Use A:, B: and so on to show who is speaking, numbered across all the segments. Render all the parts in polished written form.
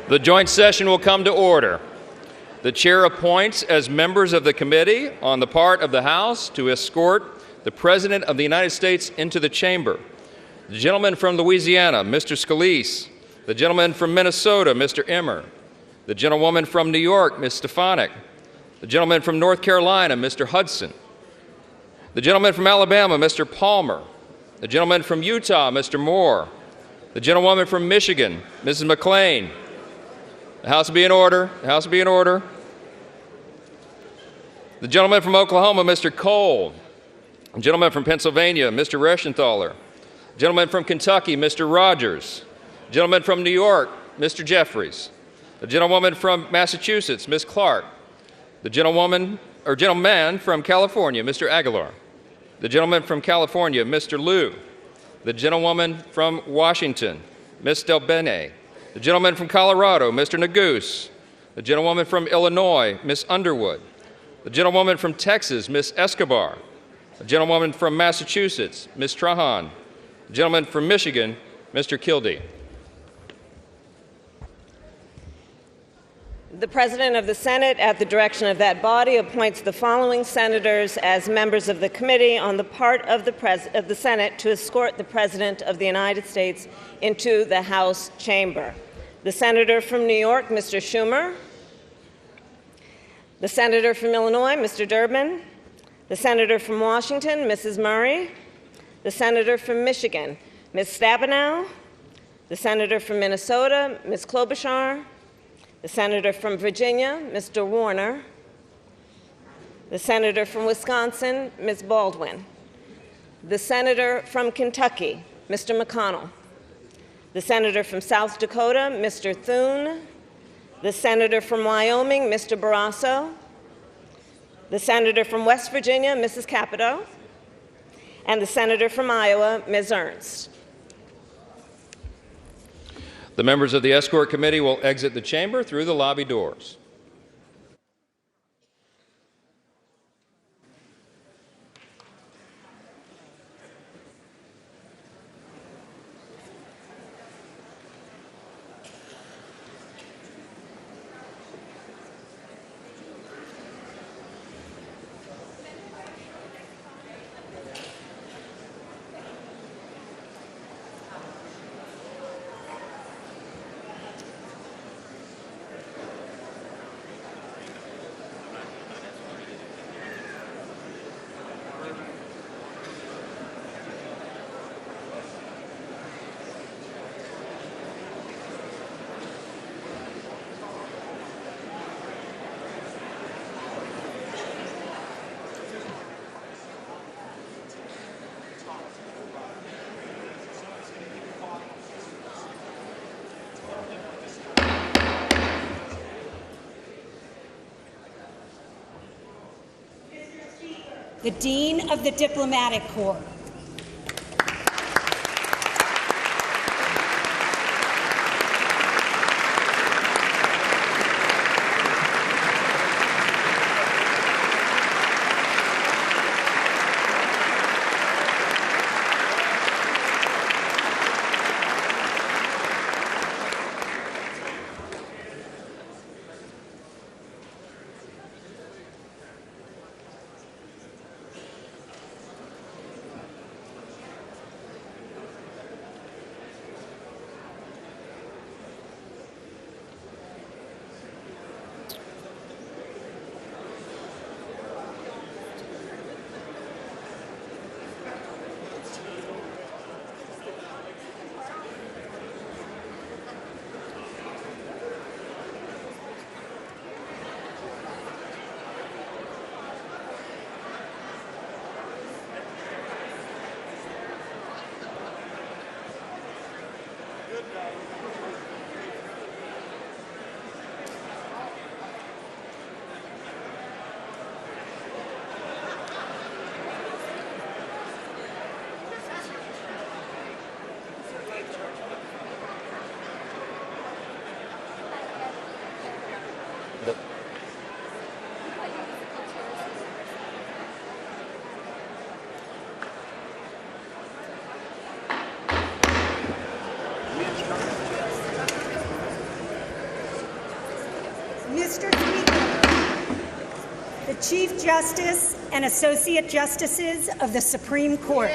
A: The joint session will come to order. The chair appoints as members of the committee on the part of the House to escort the President of the United States into the chamber. The gentleman from Louisiana, Mr. Scalise. The gentleman from Minnesota, Mr. Emmer. The gentlewoman from New York, Ms. Stefanik. The gentleman from North Carolina, Mr. Hudson. The gentleman from Alabama, Mr. Palmer. The gentleman from Utah, Mr. Moore. The gentlewoman from Michigan, Mrs. McClain. The House will be in order. The House will be in order. The gentleman from Oklahoma, Mr. Cole. The gentleman from Pennsylvania, Mr. Reschenthaler. The gentleman from Kentucky, Mr. Rogers. The gentleman from New York, Mr. Jeffries. The gentlewoman from Massachusetts, Ms. Clark. The gentleman from California, Mr. Aguilar. The gentleman from California, Mr. Liu. The gentlewoman from Washington, Ms. Delbene. The gentleman from Colorado, Mr. Neguse. The gentlewoman from Illinois, Ms. Underwood. The gentlewoman from Texas, Ms. Escobar. The gentlewoman from Massachusetts, Ms. Trahan. The gentleman from Michigan, Mr. Kildee.
B: The President of the Senate, at the direction of that body, appoints the following senators as members of the committee on the part of the Senate to escort the President of the United States into the House chamber. The Senator from New York, Mr. Schumer. The Senator from Illinois, Mr. Durbin. The Senator from Washington, Mrs. Murray. The Senator from Michigan, Ms. Stabenow. The Senator from Minnesota, Ms. Klobuchar. The Senator from Virginia, Mr. Warner. The Senator from Wisconsin, Ms. Baldwin. The Senator from Kentucky, Mr. McConnell. The Senator from South Dakota, Mr. Thune. The Senator from Wyoming, Mr. Barrasso. The Senator from West Virginia, Mrs. Capito. And the Senator from Iowa, Ms. Ernst.
A: The members of the escort committee will exit the chamber through the lobby doors.
C: The Dean of the Diplomatic Corps. Chief Justice and Associate Justices of the Supreme Court.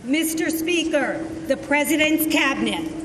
C: Mr. Speaker, the President's Cabinet.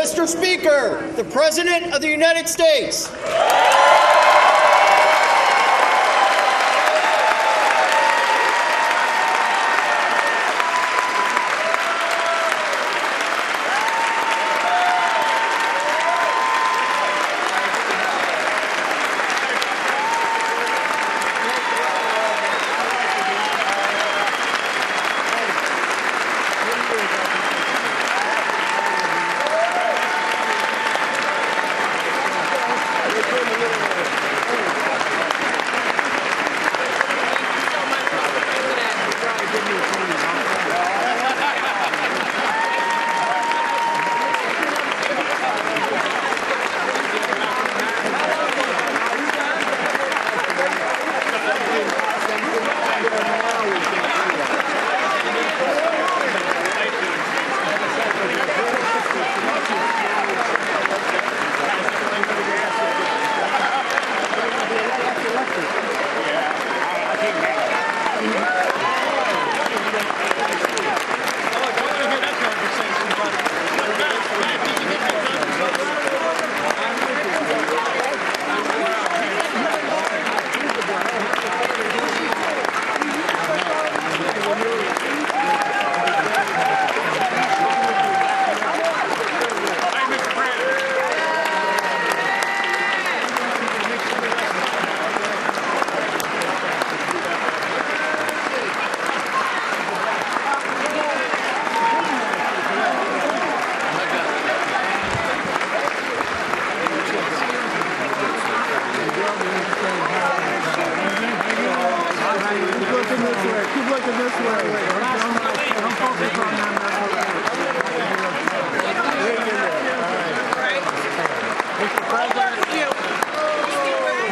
D: Mr. Speaker, the President of the United States.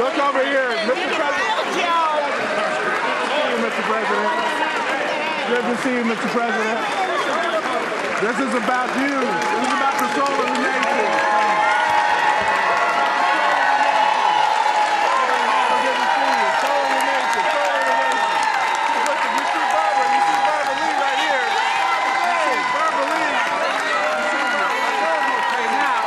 E: Look over here, Mr. President. Good to see you, Mr. President. This is about you. This is about the soul of the nation. Good to see you. Soul of the nation. Soul of the nation. Look, you see Barbara. You see Barbara Lee right here. Hey, Barbara Lee. You see Barbara Lee right now.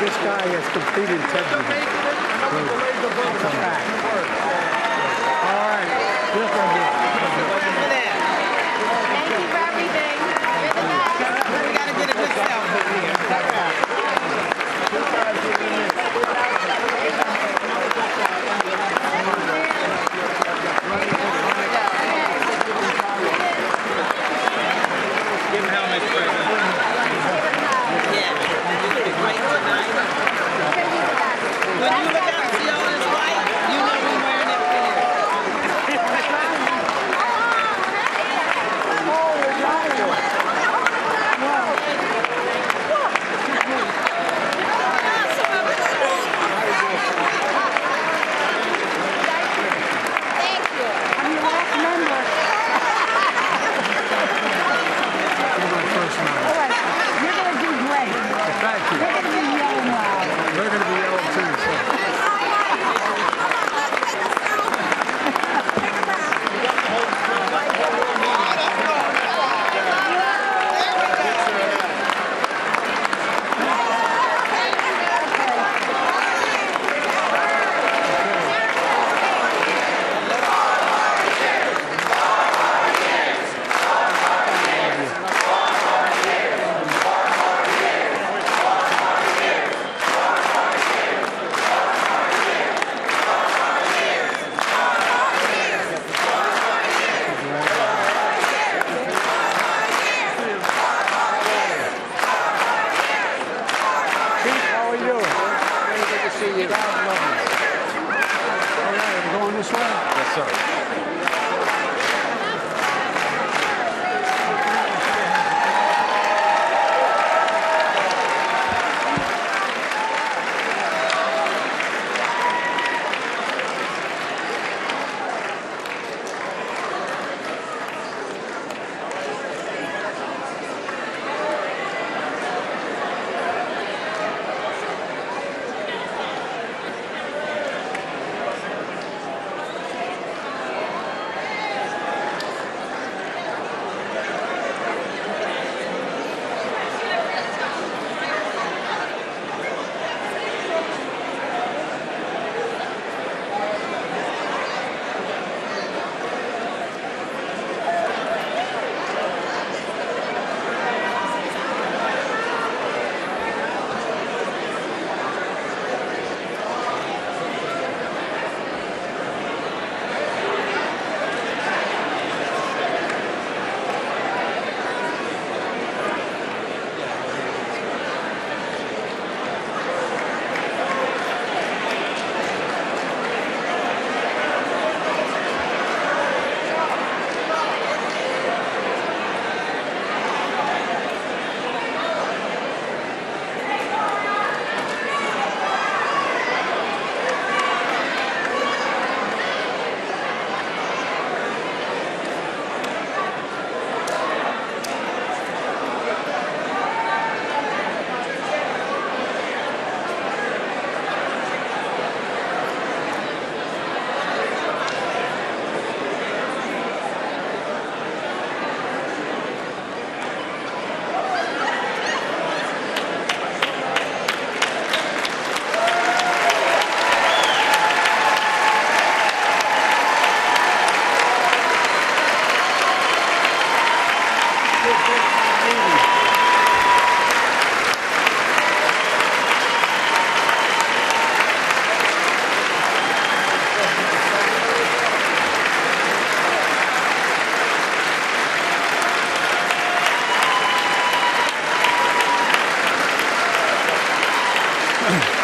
F: This guy has complete integrity. All right.
G: Thank you for everything. You're the best. We gotta get a good
H: Give him helmet, President.
G: Yeah. You look great tonight.
A: see you.
F: God love you. All right, we're going this way?
A: Yes, sir.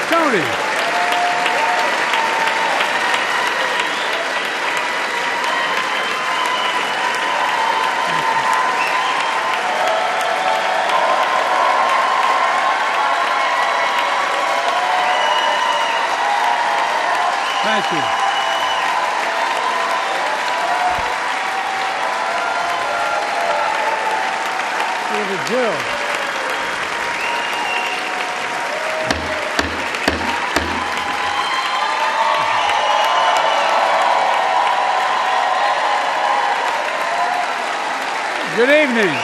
F: Tony. Thank you. Senator Jill. Good evening.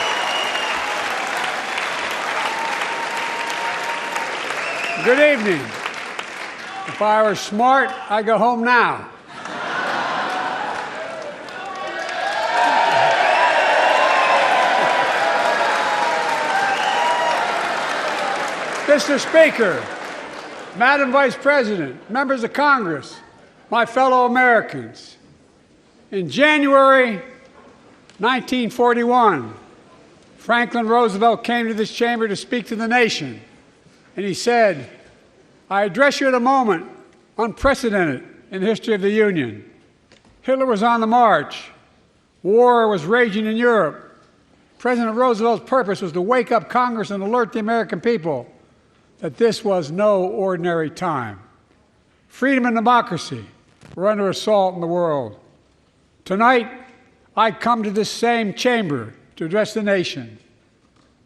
F: Good evening. If I were smart, I'd go home now. Mr. Speaker, Madam Vice President, members of Congress, my fellow Americans, in January 1941, Franklin Roosevelt came to this chamber to speak to the nation, and he said, "I address you at a moment unprecedented in the history of the Union. Hitler was on the march. War was raging in Europe. President Roosevelt's purpose was to wake up Congress and alert the American people that this was no ordinary time. Freedom and democracy were under assault in the world. Tonight, I come to this same chamber to address the nation.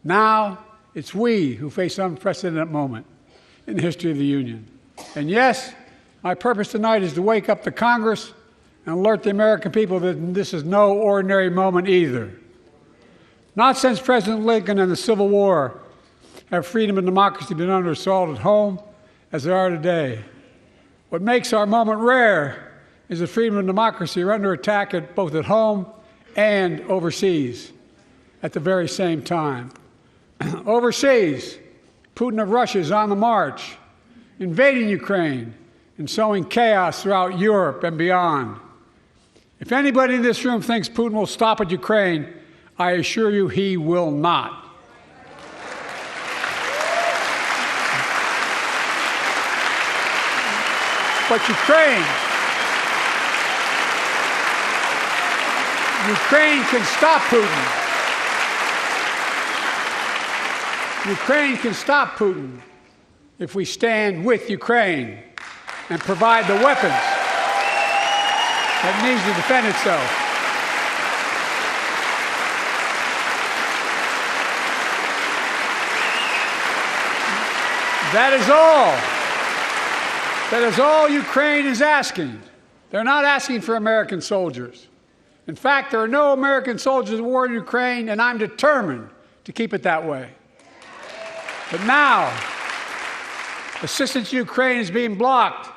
F: Now, it's we who face an unprecedented moment in the history of the Union. And yes, my purpose tonight is to wake up the Congress and alert the American people that this is no ordinary moment either. Not since President Lincoln and the Civil War have freedom and democracy been under assault at home as they are today. What makes our moment rare is that freedom and democracy are under attack both at home and overseas at the very same time. Overseas, Putin of Russia is on the march, invading Ukraine and sowing chaos throughout Europe and beyond. If anybody in this room thinks Putin will stop at Ukraine, I assure you he will not. But Ukraine can stop Putin. Ukraine can stop Putin if we stand with Ukraine and provide the weapons that needs to defend itself. That is all. That is all Ukraine is asking. They're not asking for American soldiers. In fact, there are no American soldiers at war in Ukraine, and I'm determined to keep it that way. But now, assistance to Ukraine is being blocked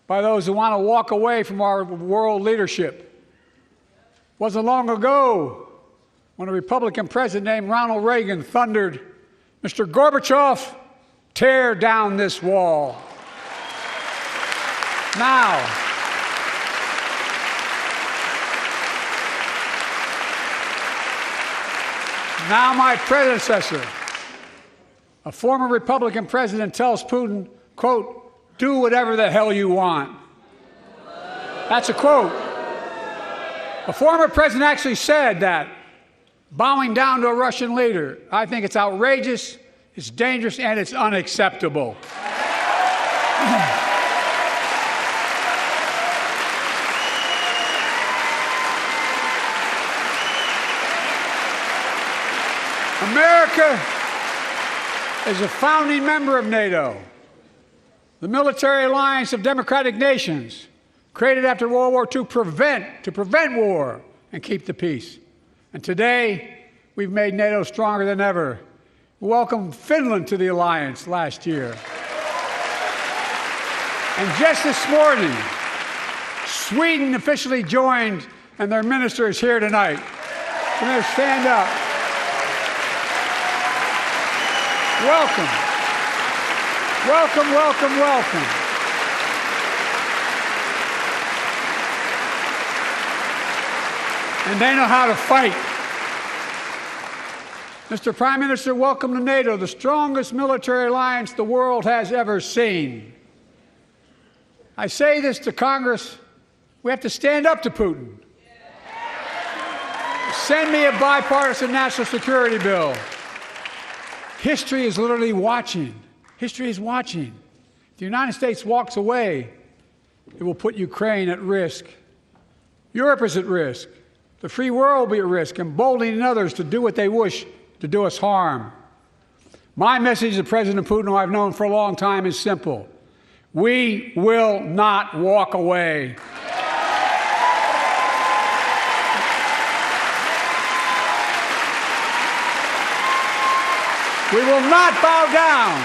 F: by those who want to walk away from our world leadership. It wasn't long ago when a Republican president named Ronald Reagan thundered, "Mr. Gorbachev, tear down this wall." Now my predecessor, a former Republican president, tells Putin, quote, "Do whatever the hell you want." That's a quote. A former president actually said that, bowing down to a Russian leader. I think it's outrageous, it's dangerous, and it's unacceptable. America is a founding member of NATO, the military alliance of democratic nations created after World War II to prevent war and keep the peace. And today, we've made NATO stronger than ever. We welcomed Finland to the alliance last year. And just this morning, Sweden officially joined, and their minister is here tonight. We're going to stand up. Welcome. Welcome, welcome, welcome. And they know how to fight. Mr. Prime Minister, welcome to NATO, the strongest military alliance the world has ever seen. I say this to Congress, we have to stand up to Putin. Send me a bipartisan national security bill. History is literally watching. History is watching. If the United States walks away, it will put Ukraine at risk. Europe is at risk. The free world will be at risk, emboldening others to do what they wish to do us harm. My message to President Putin, who I've known for a long time, is simple. We will not walk away. We will not bow down.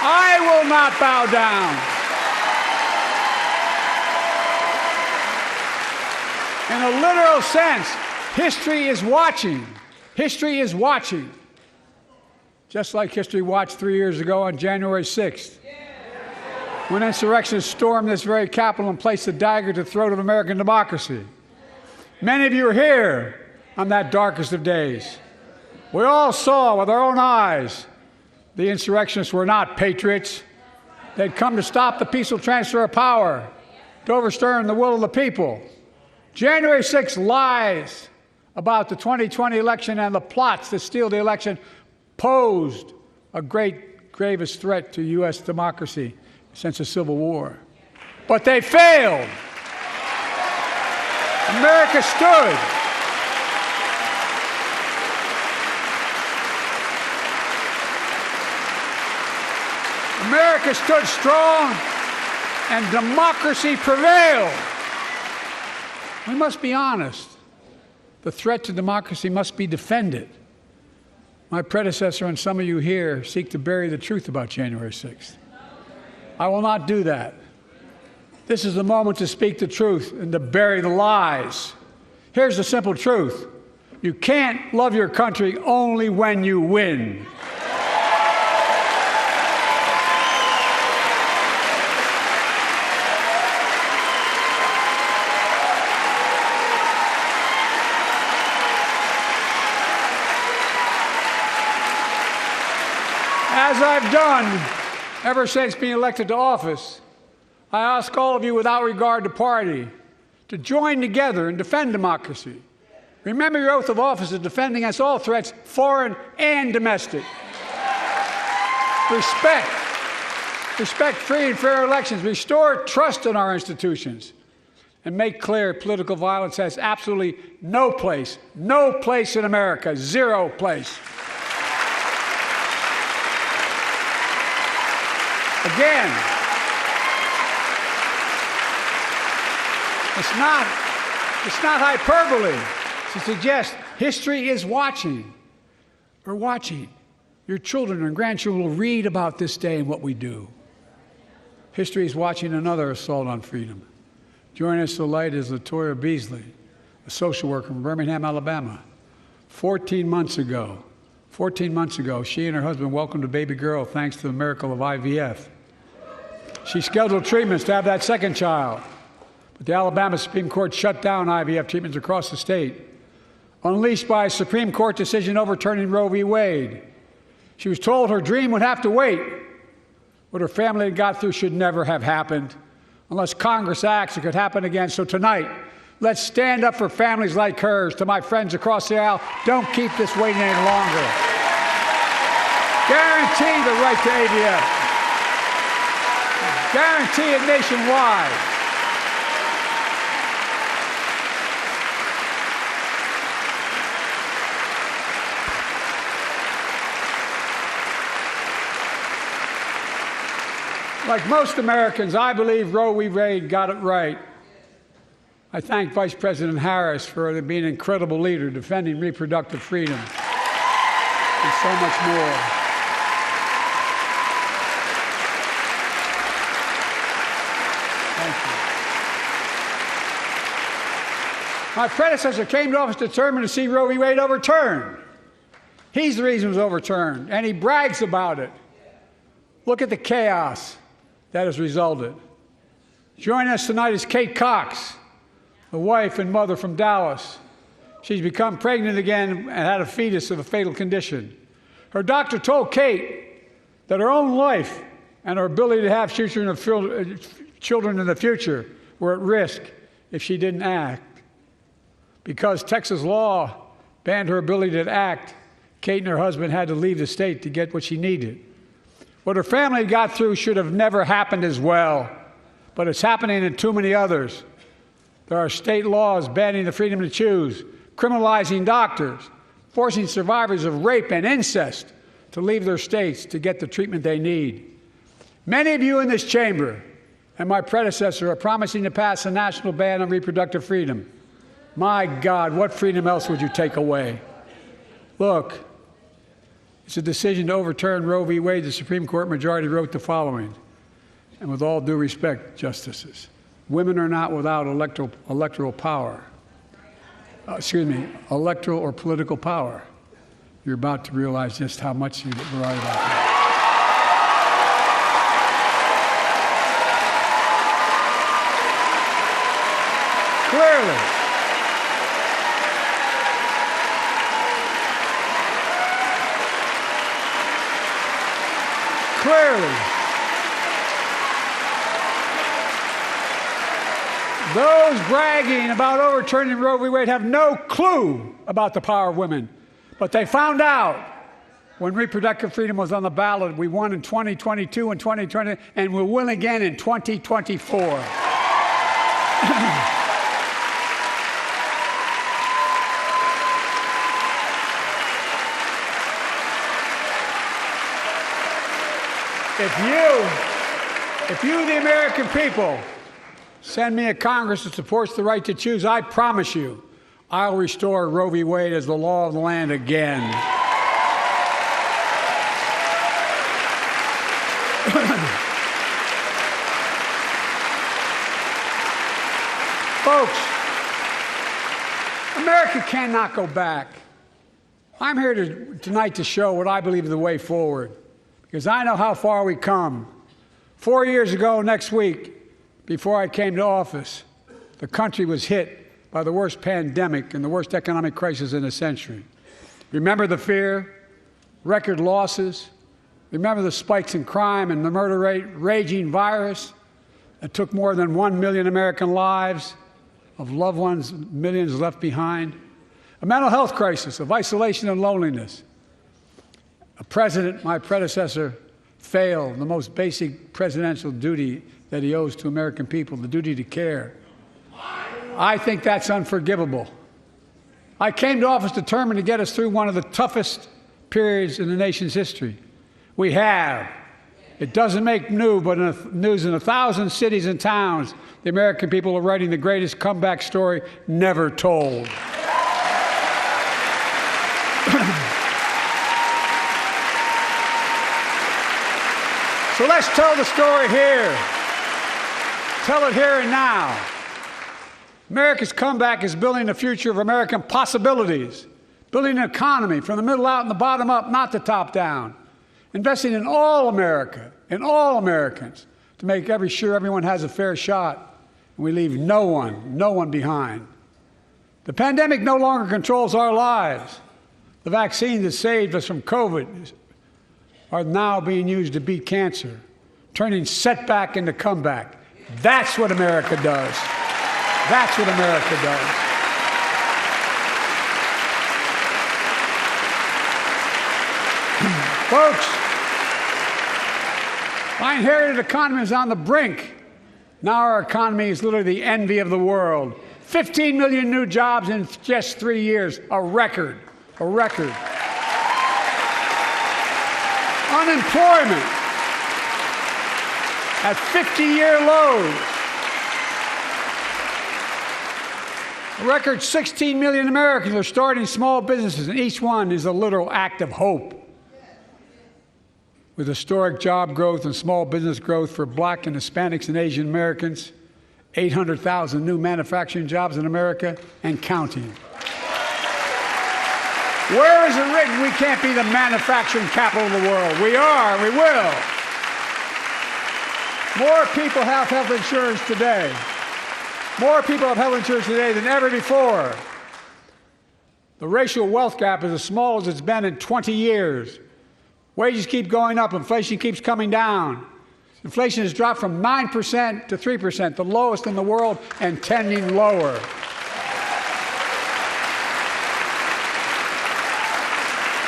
F: I will not bow down. In a literal sense, history is watching. History is watching. Just like history watched 3 years ago on January 6th, when insurrectionists stormed this very Capitol and placed a dagger to the throat of American democracy. Many of you are here on that darkest of days. We all saw with our own eyes the insurrectionists were not patriots. They'd come to stop the peaceful transfer of power, to overturn the will of the people. January 6th lies about the 2020 election and the plots to steal the election posed a great, gravest threat to U.S. democracy since the Civil War. But they failed. America stood. America stood strong, and democracy prevailed. We must be honest. The threat to democracy must be defended. My predecessor and some of you here seek to bury the truth about January 6th. I will not do that. This is the moment to speak the truth and to bury the lies. Here's the simple truth. You can't love your country only when you win. As I've done ever since being elected to office, I ask all of you, without regard to party, to join together and defend democracy. Remember your oath of office to defend against all threats, foreign and domestic. Respect free and fair elections. Restore trust in our institutions. And make clear political violence has absolutely no place in America, zero place. Again, it's not hyperbole to suggest history is watching. We're watching. Your children and grandchildren will read about this day and what we do. History is watching another assault on freedom. Joining us tonight is Latoya Beasley, a social worker from Birmingham, Alabama. 14 months ago, she and her husband welcomed a baby girl thanks to the miracle of IVF. She scheduled treatments to have that second child, but the Alabama Supreme Court shut down IVF treatments across the state, unleashed by a Supreme Court decision overturning Roe v. Wade. She was told her dream would have to wait. What her family had got through should never have happened. Unless Congress acts, it could happen again. So tonight, let's stand up for families like hers. To my friends across the aisle, don't keep this waiting any longer. Guarantee the right to AVF. Guarantee it nationwide. Like most Americans, I believe Roe v. Wade got it right. I thank Vice President Harris for being an incredible leader, defending reproductive freedom, and so much more. Thank you. My predecessor came to office determined to see Roe v. Wade overturned. He's the reason it was overturned, and he brags about it. Look at the chaos that has resulted. Joining us tonight is Kate Cox, the wife and mother from Dallas. She's become pregnant again and had a fetus of a fatal condition. Her doctor told Kate that her own life and her ability to have children in the future were at risk if she didn't act. Because Texas law banned her ability to act, Kate and her husband had to leave the state to get what she needed. What her family got through should have never happened as well, but it's happening in too many others. There are state laws banning the freedom to choose, criminalizing doctors, forcing survivors of rape and incest to leave their states to get the treatment they need. Many of you in this chamber and my predecessor are promising to pass a national ban on reproductive freedom. My God, what freedom else would you take away? Look, it's a decision to overturn Roe v. Wade. The Supreme Court majority wrote the following, and with all due respect, justices, women are not without electoral power. Electoral or political power. You're about to realize just how much you're right about that. Clearly, those bragging about overturning Roe v. Wade have no clue about the power of women. But they found out when reproductive freedom was on the ballot. We won in 2022 and 2020, and we'll win again in 2024. If you, the American people, send me a Congress that supports the right to choose, I promise you, I'll restore Roe v. Wade as the law of the land again. Folks, America cannot go back. I'm here tonight to show what I believe is the way forward, because I know how far we come. 4 years ago next week, before I came to office, the country was hit by the worst pandemic and the worst economic crisis in a century. Remember the fear, record losses, Remember the spikes in crime and the murder rate, raging virus that took more than 1 million American lives of loved ones, millions left behind. A mental health crisis of isolation and loneliness. A president, my predecessor, failed the most basic presidential duty that he owes to American people, the duty to care. I think that's unforgivable. I came to office determined to get us through one of the toughest periods in the nation's history. We have. It doesn't make news, but in 1,000 cities and towns, the American people are writing the greatest comeback story never told. So let's tell the story here. Tell it here and now. America's comeback is building the future of American possibilities, building an economy from the middle out and the bottom up, not the top down. Investing in all America, in all Americans, to make sure everyone has a fair shot, and we leave no one behind. The pandemic no longer controls our lives. The vaccines that saved us from COVID are now being used to beat cancer, turning setback into comeback. That's what America does. That's what America does. Folks, my inherited economy is on the brink. Now our economy is literally the envy of the world. 15 million new jobs in just 3 years, a record, a record. Unemployment at 50-year lows. A record 16 million Americans are starting small businesses, and each one is a literal act of hope. With historic job growth and small business growth for Black and Hispanics and Asian Americans, 800,000 new manufacturing jobs in America and counting. Where is it written we can't be the manufacturing capital of the world? We are, we will. More people have health insurance today. More people have health insurance today than ever before. The racial wealth gap is as small as it's been in 20 years. Wages keep going up, inflation keeps coming down. Inflation has dropped from 9% to 3%, the lowest in the world, and tending lower.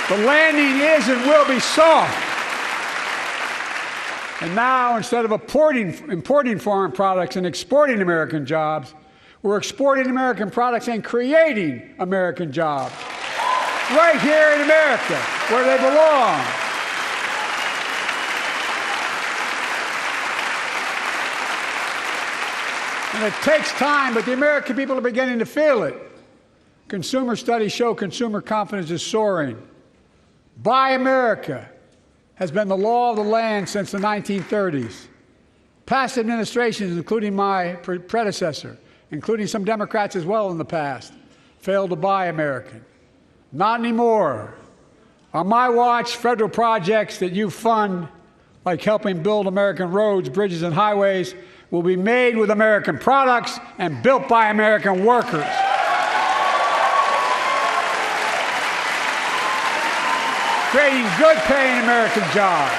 F: The landing is and will be soft. And now, instead of importing foreign products and exporting American jobs, we're exporting American products and creating American jobs. Right here in America, where they belong. And it takes time, but the American people are beginning to feel it. Consumer studies show consumer confidence is soaring. Buy America has been the law of the land since the 1930s. Past administrations, including my predecessor, including some Democrats as well in the past, failed to buy American. Not anymore. On my watch, federal projects that you fund, like helping build American roads, bridges, and highways, will be made with American products and built by American workers. Creating good-paying American jobs.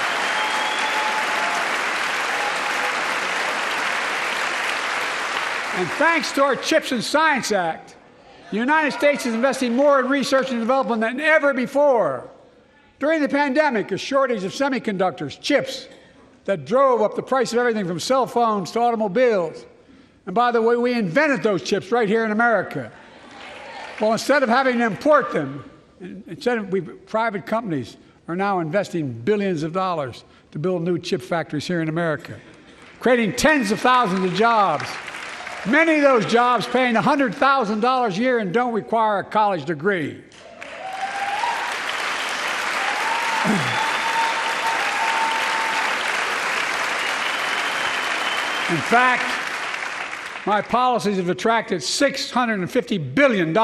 F: And thanks to our CHIPS and Science Act, the United States is investing more in research and development than ever before. During the pandemic, a shortage of semiconductors, chips, that drove up the price of everything from cell phones to automobiles. And by the way, we invented those chips right here in America. Well, instead of having to import them, private companies are now investing billions of dollars to build new chip factories here in America, creating tens of thousands of jobs. Many of those jobs paying $100,000 a year and don't require a college degree. In fact, my policies have attracted $650 billion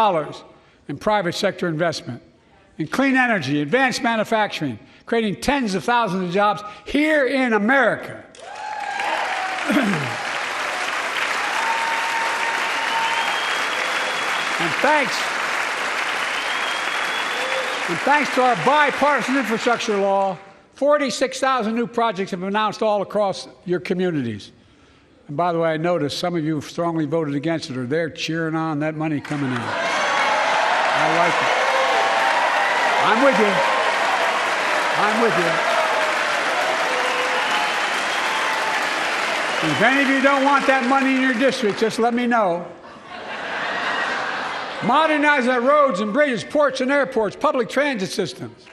F: in private sector investment in clean energy, advanced manufacturing, creating tens of thousands of jobs here in America. And thanks to our bipartisan infrastructure law, 46,000 new projects have been announced all across your communities. And by the way, I noticed some of you strongly voted against it, or they're cheering on that money coming in. I like it. I'm with you. I'm with you. And if any of you don't want that money in your district, just let me know. Modernizing our roads and bridges, ports and airports, public transit systems.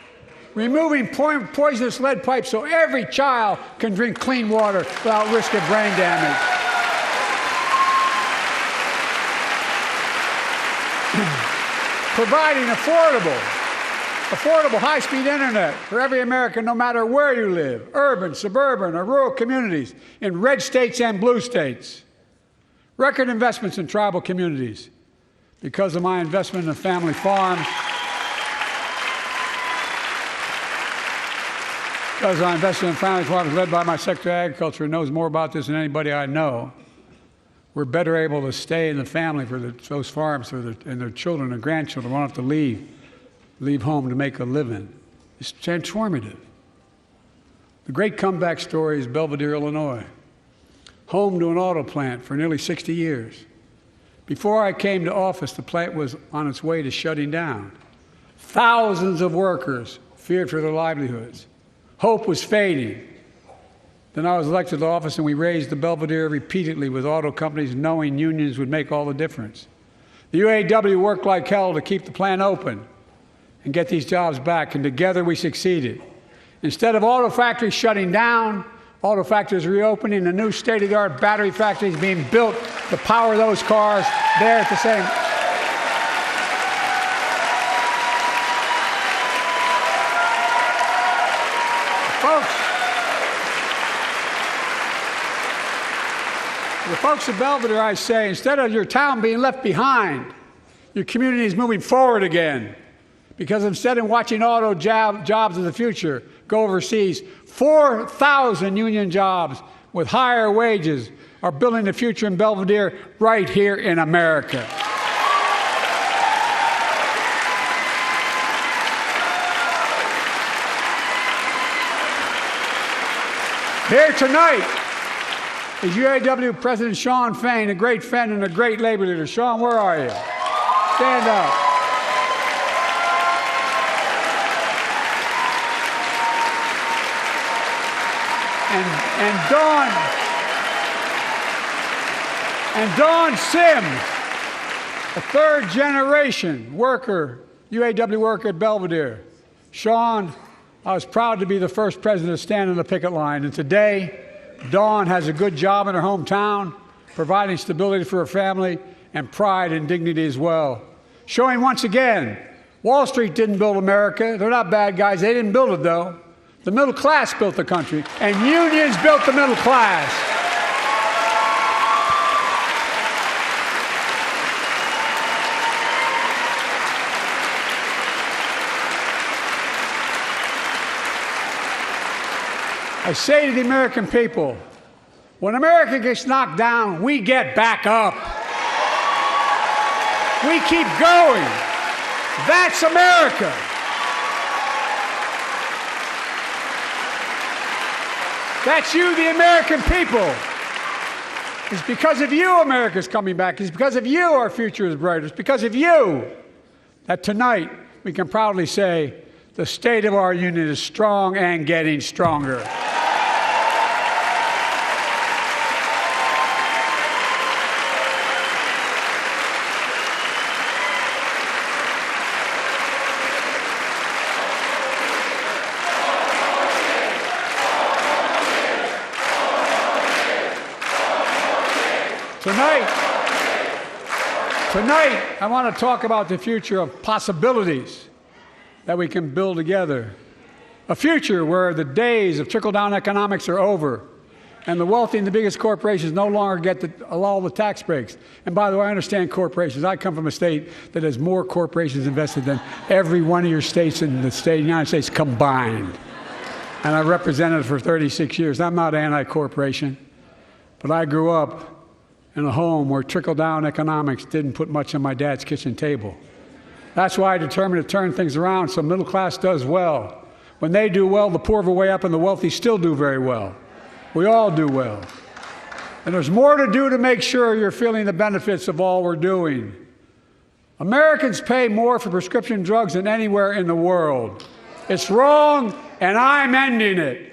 F: Removing poisonous lead pipes so every child can drink clean water without risk of brain damage. Providing affordable high-speed internet for every American, no matter where you live, urban, suburban, or rural communities, in red states and blue states. Record investments in tribal communities. Because of my investment in the family farms, because I invested in family farms led by my Secretary of Agriculture, who knows more about this than anybody I know, we're better able to stay in the family for those farms and their children and grandchildren won't have to leave home to make a living. It's transformative. The great comeback story is Belvidere, Illinois, home to an auto plant for nearly 60 years. Before I came to office, the plant was on its way to shutting down. Thousands of workers feared for their livelihoods. Hope was fading. Then I was elected to office, and we raised the Belvidere repeatedly with auto companies, knowing unions would make all the difference. The UAW worked like hell to keep the plant open and get these jobs back, and together we succeeded. Instead of auto factories shutting down, auto factories reopening, and new state-of-the-art battery factories being built to power those cars there at the same. The folks of Belvidere, I say, instead of your town being left behind, your community is moving forward again. Because instead of watching auto jobs of the future go overseas, 4,000 union jobs with higher wages are building the future in Belvidere right here in America. Here tonight is UAW President Shawn Fain, a great friend and a great labor leader. Shawn, where are you? Stand up. And Dawn Sims, a third-generation worker, UAW worker at Belvidere. Shawn, I was proud to be the first president to stand on the picket line, and today, Dawn has a good job in her hometown, providing stability for her family and pride and dignity as well. Showing once again, Wall Street didn't build America. They're not bad guys. They didn't build it, though. The middle class built the country, and unions built the middle class. I say to the American people, when America gets knocked down, we get back up. We keep going. That's America. That's you, the American people. It's because of you America's coming back. It's because of you our future is brighter. It's because of you that tonight we can proudly say the state of our union is strong and getting stronger. Tonight, I want to talk about the future of possibilities that we can build together. A future where the days of trickle-down economics are over, and the wealthy and the biggest corporations no longer get all the tax breaks. And by the way, I understand corporations. I come from a state that has more corporations invested than every one of your states in the state of the United States combined. And I represented it for 36 years. I'm not anti-corporation, but I grew up in a home where trickle-down economics didn't put much on my dad's kitchen table. That's why I determined to turn things around so middle class does well. When they do well, the poor have a way up and the wealthy still do very well. We all do well. And there's more to do to make sure you're feeling the benefits of all we're doing. Americans pay more for prescription drugs than anywhere in the world. It's wrong, and I'm ending it.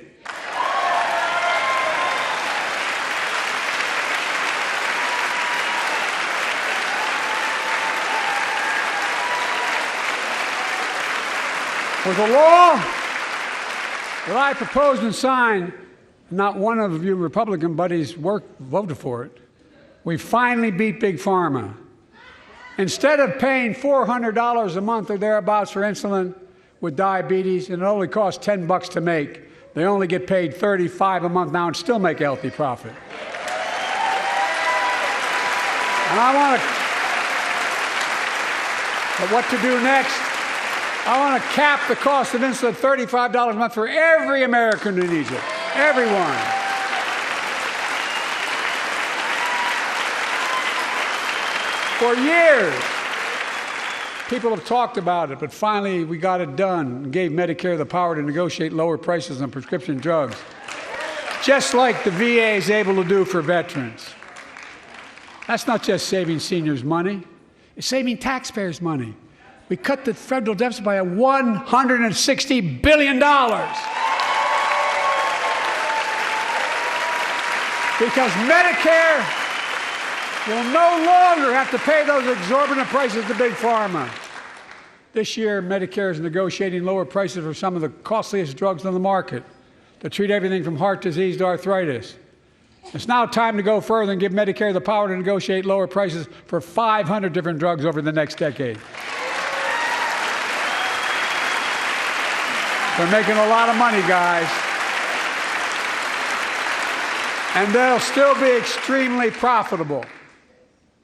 F: With the law that I proposed and signed, not one of you Republican buddies voted for it. We finally beat Big Pharma. Instead of paying $400 a month or thereabouts for insulin with diabetes, and it only costs $10 to make, they only get paid $35 a month now and still make a healthy profit. And but what to do next? I want to cap the cost of insulin at $35 a month for every American who needs it. Everyone. For years, people have talked about it, but finally we got it done and gave Medicare the power to negotiate lower prices on prescription drugs, just like the VA is able to do for veterans. That's not just saving seniors money, it's saving taxpayers money. We cut the federal deficit by $160 billion. Because Medicare will no longer have to pay those exorbitant prices to Big Pharma. This year, Medicare is negotiating lower prices for some of the costliest drugs on the market to treat everything from heart disease to arthritis. It's now time to go further and give Medicare the power to negotiate lower prices for 500 different drugs over the next decade. They're making a lot of money, guys. And they'll still be extremely profitable.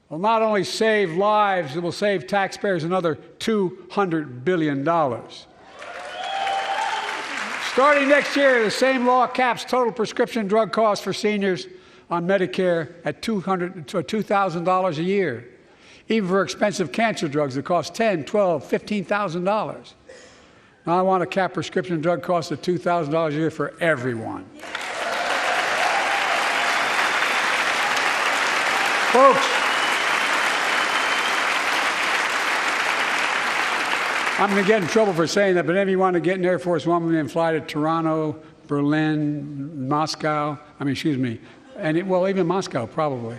F: Will not only save lives, it will save taxpayers another $200 billion. Starting next year, the same law caps total prescription drug costs for seniors on Medicare at $2,000 a year, even for expensive cancer drugs that cost $10,000, $12,000, $15,000. Now I want to cap prescription drug costs at $2,000 a year for everyone. Folks, I'm going to get in trouble for saying that, but if you want to get in Air Force One and fly to Toronto, Berlin, Moscow, even Moscow probably.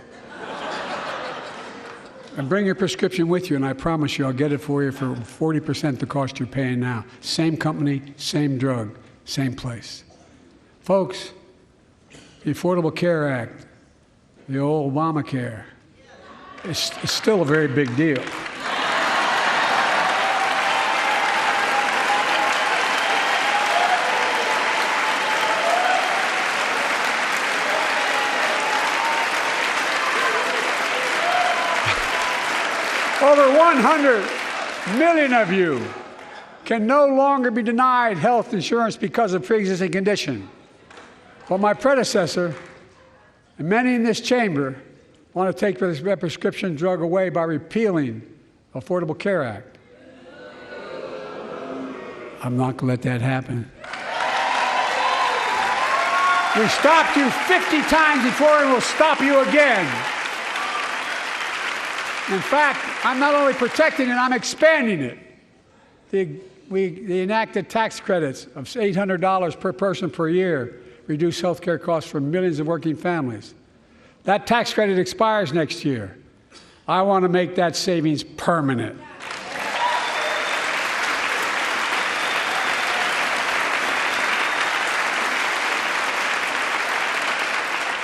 F: And bring your prescription with you, and I promise you I'll get it for you for 40% the cost you're paying now. Same company, same drug, same place. Folks, the Affordable Care Act, the old Obamacare, is still a very big deal. Over 100 million of you can no longer be denied health insurance because of pre-existing condition. Well, my predecessor and many in this chamber want to take this prescription drug away by repealing the Affordable Care Act. I'm not going to let that happen. We stopped you 50 times before and we'll stop you again. In fact, I'm not only protecting it, I'm expanding it. The enacted tax credits of $800 per person per year reduce health care costs for millions of working families. That tax credit expires next year. I want to make that savings permanent.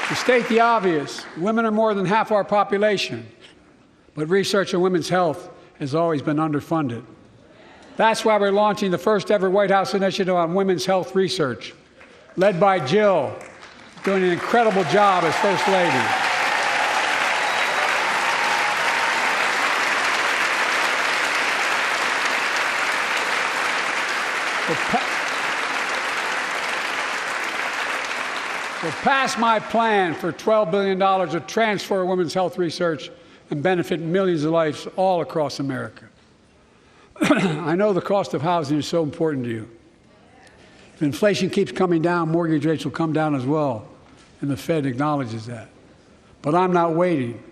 F: To state the obvious, women are more than half our population. But research on women's health has always been underfunded. That's why we're launching the first ever White House initiative on women's health research, led by Jill, doing an incredible job as First Lady. We'll pass my plan for $12 billion to transfer women's health research and benefit millions of lives all across America. I know the cost of housing is so important to you. If inflation keeps coming down, mortgage rates will come down as well, and the Fed acknowledges that. But I'm not waiting.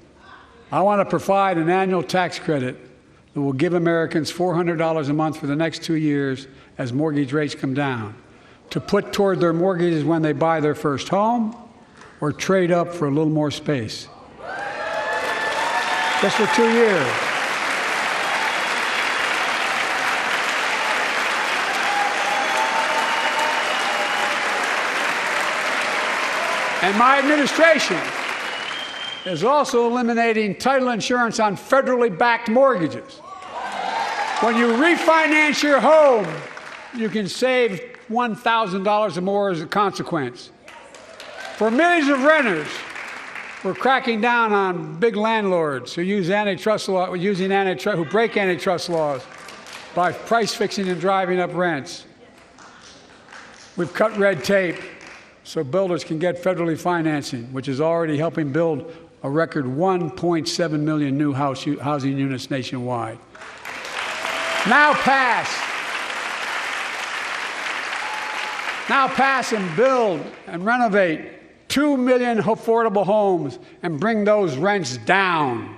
F: I want to provide an annual tax credit that will give Americans $400 a month for the next 2 years as mortgage rates come down, to put toward their mortgages when they buy their first home or trade up for a little more space. Just for 2 years. And my administration is also eliminating title insurance on federally backed mortgages. When you refinance your home, you can save $1,000 or more as a consequence. For millions of renters, we're cracking down on big landlords who use antitrust law, who break antitrust laws by price fixing and driving up rents. We've cut red tape so builders can get federally financing, which is already helping build a record 1.7 million new housing units nationwide. Now pass and build and renovate 2 million affordable homes and bring those rents down.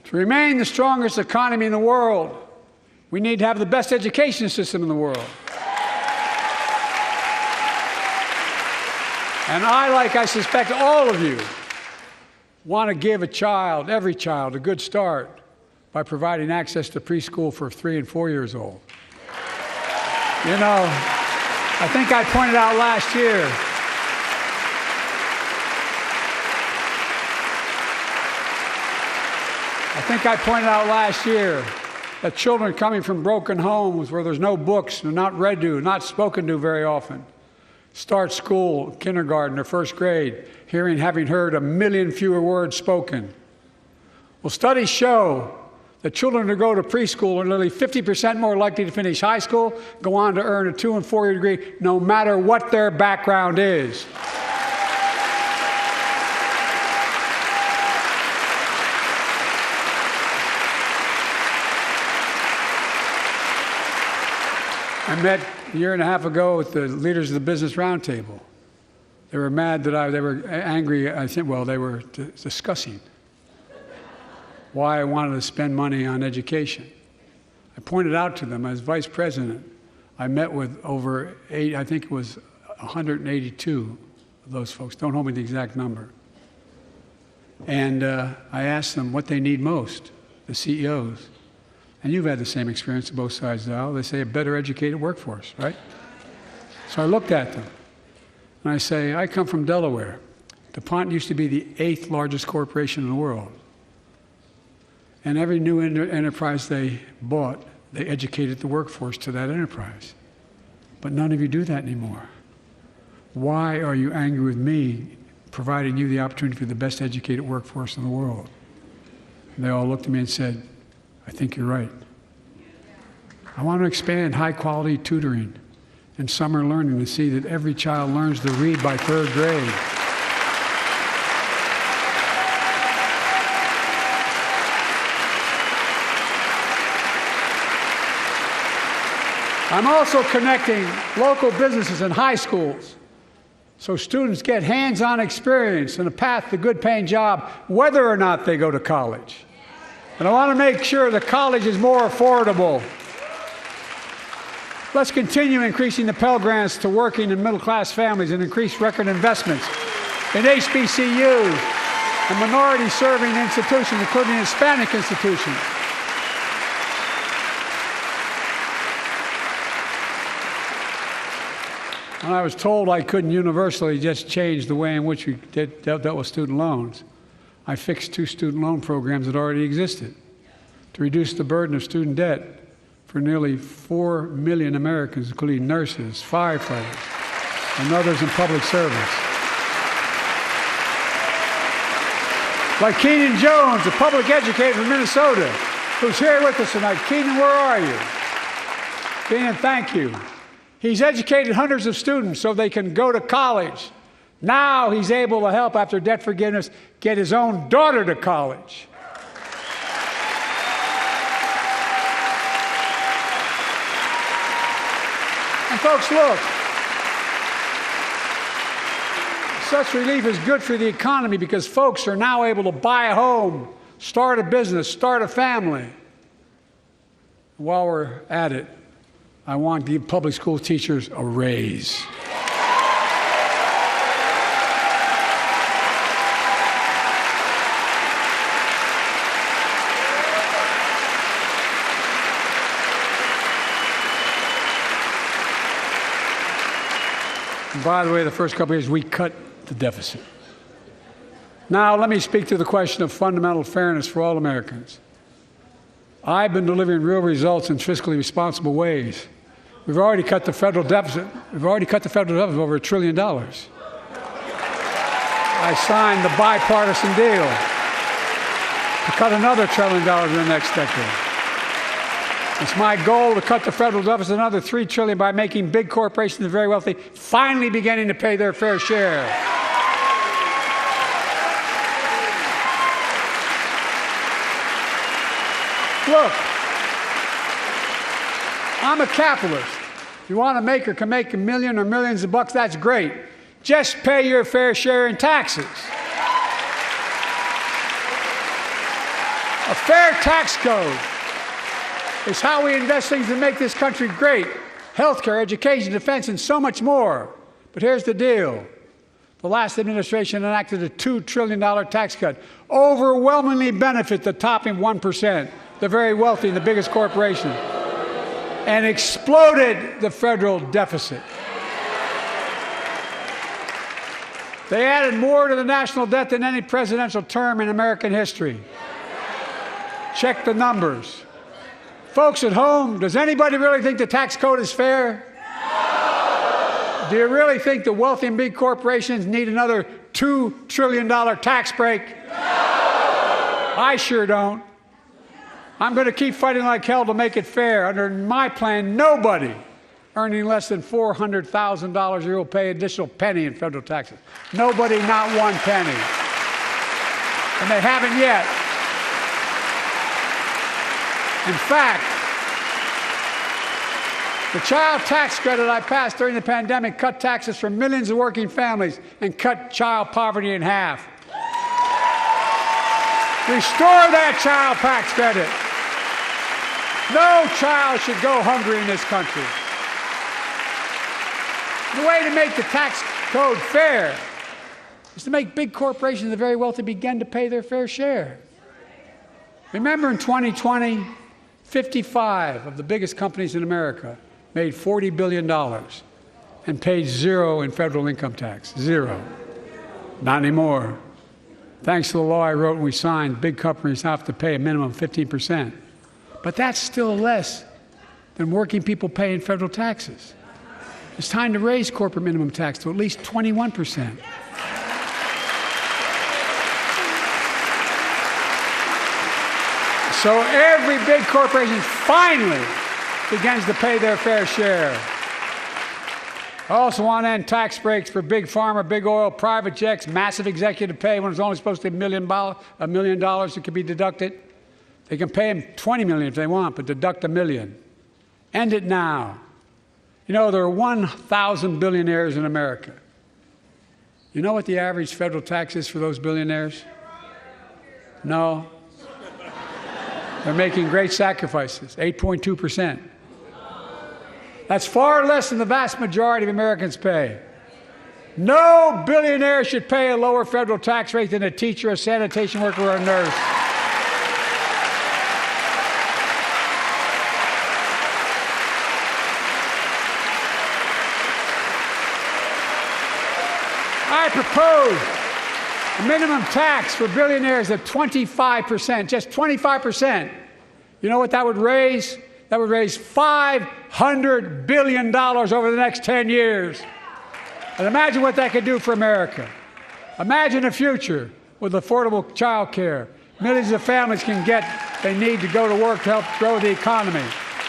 F: To remain the strongest economy in the world, we need to have the best education system in the world. And I suspect all of you, want to give every child, a good start by providing access to preschool for 3 and 4 years old. You know, I think I pointed out last year, that children coming from broken homes where there's no books, they're not read to, not spoken to very often, start school, kindergarten, or first grade, having heard 1 million fewer words spoken. Well, studies show that children who go to preschool are nearly 50% more likely to finish high school, go on to earn a 2- and 4-year degree, no matter what their background is. I met a year and a half ago with the leaders of the Business Roundtable. They were mad that they were angry. I think, well, they were discussing why I wanted to spend money on education. I pointed out to them, as vice president, I met with over 182 of those folks. Don't hold me to the exact number. And I asked them what they need most, the CEOs. And you've had the same experience on both sides of the aisle. They say a better educated workforce, right? So I looked at them, and I say, I come from Delaware. DuPont used to be the 8th largest corporation in the world. And every new enterprise they bought, they educated the workforce to that enterprise. But none of you do that anymore. Why are you angry with me providing you the opportunity for the best educated workforce in the world? And they all looked at me and said, I think you're right. I want to expand high-quality tutoring and summer learning to see that every child learns to read by 3rd grade. I'm also connecting local businesses and high schools so students get hands-on experience and a path to a good-paying job whether or not they go to college. And I want to make sure that college is more affordable. Let's continue increasing the Pell Grants to working and middle-class families and increase record investments in HBCUs and minority-serving institutions, including Hispanic institutions. When I was told I couldn't universally just change the way in which we dealt with student loans, I fixed 2 student loan programs that already existed to reduce the burden of student debt for nearly 4 million Americans, including nurses, firefighters, and others in public service. Like Keenan Jones, a public educator from Minnesota, who's here with us tonight. Keenan, where are you? Keenan, thank you. He's educated hundreds of students so they can go to college, Now he's able to help, after debt forgiveness, get his own daughter to college. And folks, look, such relief is good for the economy because folks are now able to buy a home, start a business, start a family. While we're at it, I want to give public school teachers a raise. And by the way, the first couple of years, we cut the deficit. Now, let me speak to the question of fundamental fairness for all Americans. I've been delivering real results in fiscally responsible ways. We've already cut the federal deficit. We've already cut the federal deficit over $1 trillion. I signed the bipartisan deal to cut another $1 trillion in the next decade. It's my goal to cut the federal deficit another $3 trillion by making big corporations and the very wealthy finally beginning to pay their fair share. Look, I'm a capitalist. If you want to make or can make $1 million or millions of bucks, that's great. Just pay your fair share in taxes. A fair tax code is how we invest things to make this country great. Healthcare, education, defense, and so much more. But here's the deal. The last administration enacted a $2 trillion tax cut, overwhelmingly benefit the top 1%, the very wealthy and the biggest corporations, and exploded the federal deficit. They added more to the national debt than any presidential term in American history. Check the numbers. Folks at home, does anybody really think the tax code is fair? No. Do you really think the wealthy and big corporations need another $2 trillion tax break? No. I sure don't. I'm going to keep fighting like hell to make it fair. Under my plan, nobody earning less than $400,000 a year will pay an additional penny in federal taxes. Nobody, not one penny. And they haven't yet. In fact, the child tax credit I passed during the pandemic cut taxes for millions of working families and cut child poverty in half. Restore that child tax credit. No child should go hungry in this country. The way to make the tax code fair is to make big corporations and the very wealthy begin to pay their fair share. Remember in 2020, 55 of the biggest companies in America made $40 billion and paid zero in federal income tax. Zero. Not anymore. Thanks to the law I wrote and we signed, big companies have to pay a minimum of 15%. But that's still less than working people pay in federal taxes. It's time to raise corporate minimum tax to at least 21%. So every big corporation finally begins to pay their fair share. I also want to end tax breaks for big pharma, big oil, private jets, massive executive pay when it's only supposed to be $1 million that could be deducted. They can pay them $20 million if they want, but deduct $1 million. End it now. You know, there are 1,000 billionaires in America. You know what the average federal tax is for those billionaires? No. They're making great sacrifices, 8.2%. That's far less than the vast majority of Americans pay. No billionaire should pay a lower federal tax rate than a teacher, a sanitation worker, or a nurse. I propose a minimum tax for billionaires of 25%, just 25%. You know what that would raise? That would raise $500 billion over the next 10 years. And imagine what that could do for America. Imagine a future with affordable child care. Millions of families can get they need to go to work to help grow the economy.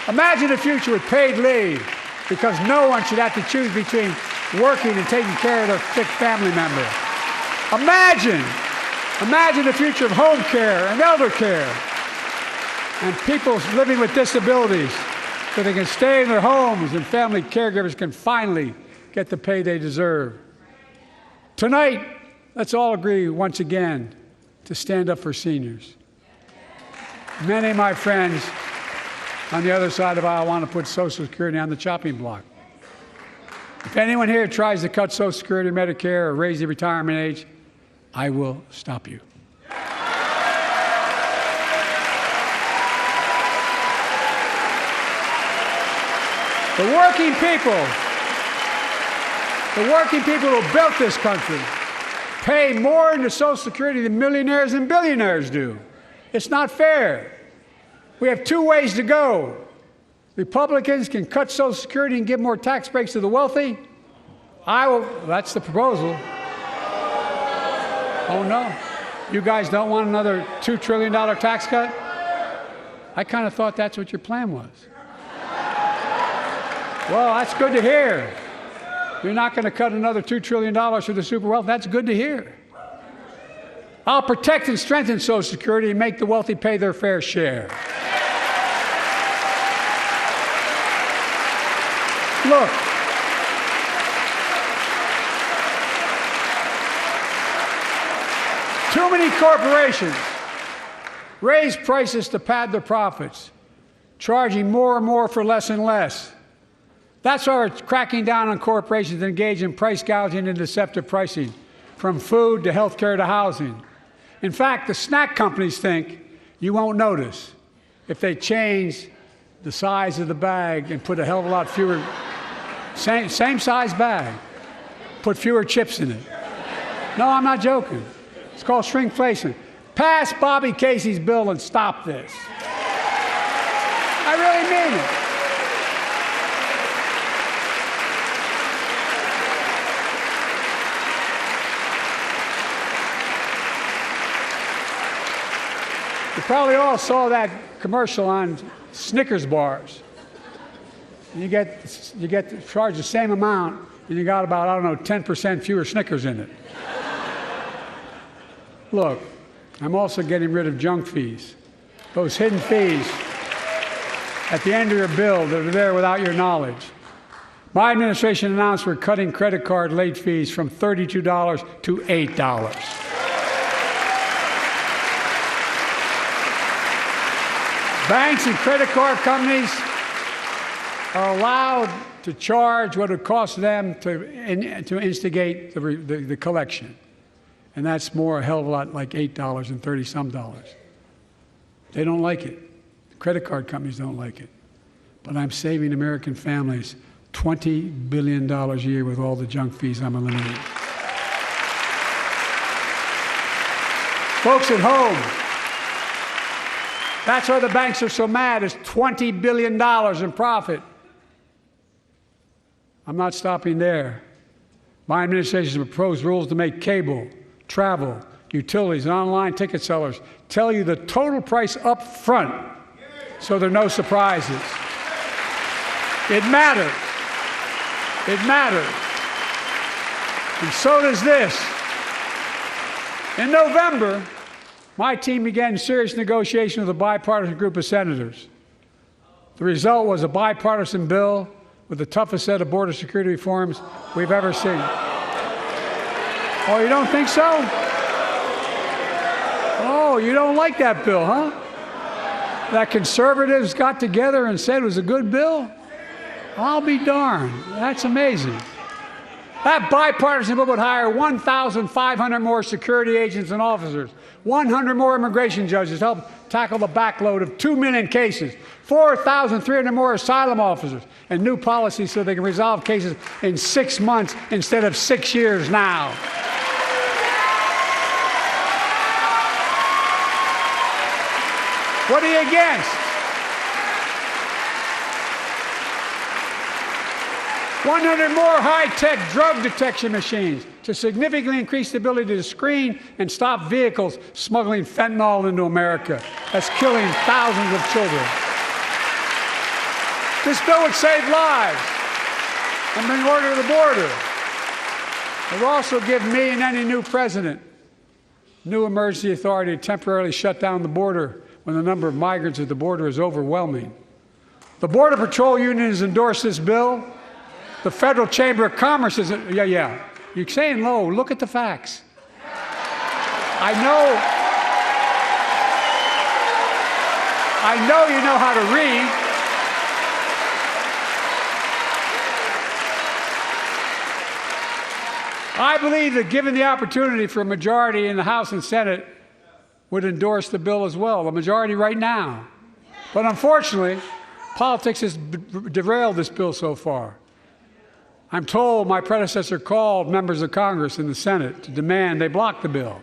F: Imagine a future with paid leave, because no one should have to choose between working and taking care of their sick family member. Imagine the future of home care and elder care and people living with disabilities so they can stay in their homes and family caregivers can finally get the pay they deserve. Tonight, let's all agree once again to stand up for seniors. Many of my friends on the other side of the aisle want to put Social Security on the chopping block. If anyone here tries to cut Social Security, Medicare, or raise the retirement age, I will stop you. The working people who built this country pay more into Social Security than millionaires and billionaires do. It's not fair. We have two ways to go. Republicans can cut Social Security and give more tax breaks to the wealthy. That's the proposal. Oh no, you guys don't want another $2 trillion tax cut? I kind of thought that's what your plan was. Well, that's good to hear. You're not going to cut another $2 trillion for the super wealthy. That's good to hear. I'll protect and strengthen Social Security and make the wealthy pay their fair share. Look, too many corporations raise prices to pad their profits, charging more and more for less and less. That's why we're cracking down on corporations that engage in price gouging and deceptive pricing, from food to health care to housing. In fact, the snack companies think you won't notice if they change the size of the bag and put a hell of a lot fewer, same size bag, put fewer chips in it. No, I'm not joking. It's called shrinkflation. Pass Bobby Casey's bill and stop this. I really mean it. You probably all saw that commercial on Snickers bars. You get charged the same amount, and you got about, 10% fewer Snickers in it. Look, I'm also getting rid of junk fees, those hidden fees at the end of your bill that are there without your knowledge. My administration announced we're cutting credit card late fees from $32 to $8. Banks and credit card companies are allowed to charge what it costs them to instigate the collection. And that's a hell of a lot, like $8 and 30-some dollars. They don't like it. The credit card companies don't like it. But I'm saving American families $20 billion a year with all the junk fees I'm eliminating. Folks at home, that's why the banks are so mad. It's $20 billion in profit. I'm not stopping there. My administration has proposed rules to make cable, travel, utilities, and online ticket sellers tell you the total price up front so there are no surprises. It matters. It matters. And so does this. In November, my team began serious negotiation with a bipartisan group of senators. The result was a bipartisan bill with the toughest set of border security reforms we've ever seen. Oh, you don't think so? Oh, you don't like that bill, huh? That conservatives got together and said it was a good bill? I'll be darned. That's amazing. That bipartisan bill would hire 1,500 more security agents and officers, 100 more immigration judges to help tackle the backload of 2 million cases, 4,300 more asylum officers, and new policies so they can resolve cases in 6 months instead of 6 years now. What are you against? 100 more high-tech drug detection machines to significantly increase the ability to screen and stop vehicles smuggling fentanyl into America. That's killing thousands of children. This bill would save lives and bring order to the border. It will also give me and any new president new emergency authority to temporarily shut down the border when the number of migrants at the border is overwhelming. The Border Patrol Union has endorsed this bill. The Federal Chamber of Commerce is, yeah. You're saying low. Look at the facts. I know you know how to read. I believe that given the opportunity for a majority in the House and Senate would endorse the bill as well, a majority right now. But unfortunately, politics has derailed this bill so far. I'm told my predecessor called members of Congress in the Senate to demand they block the bill.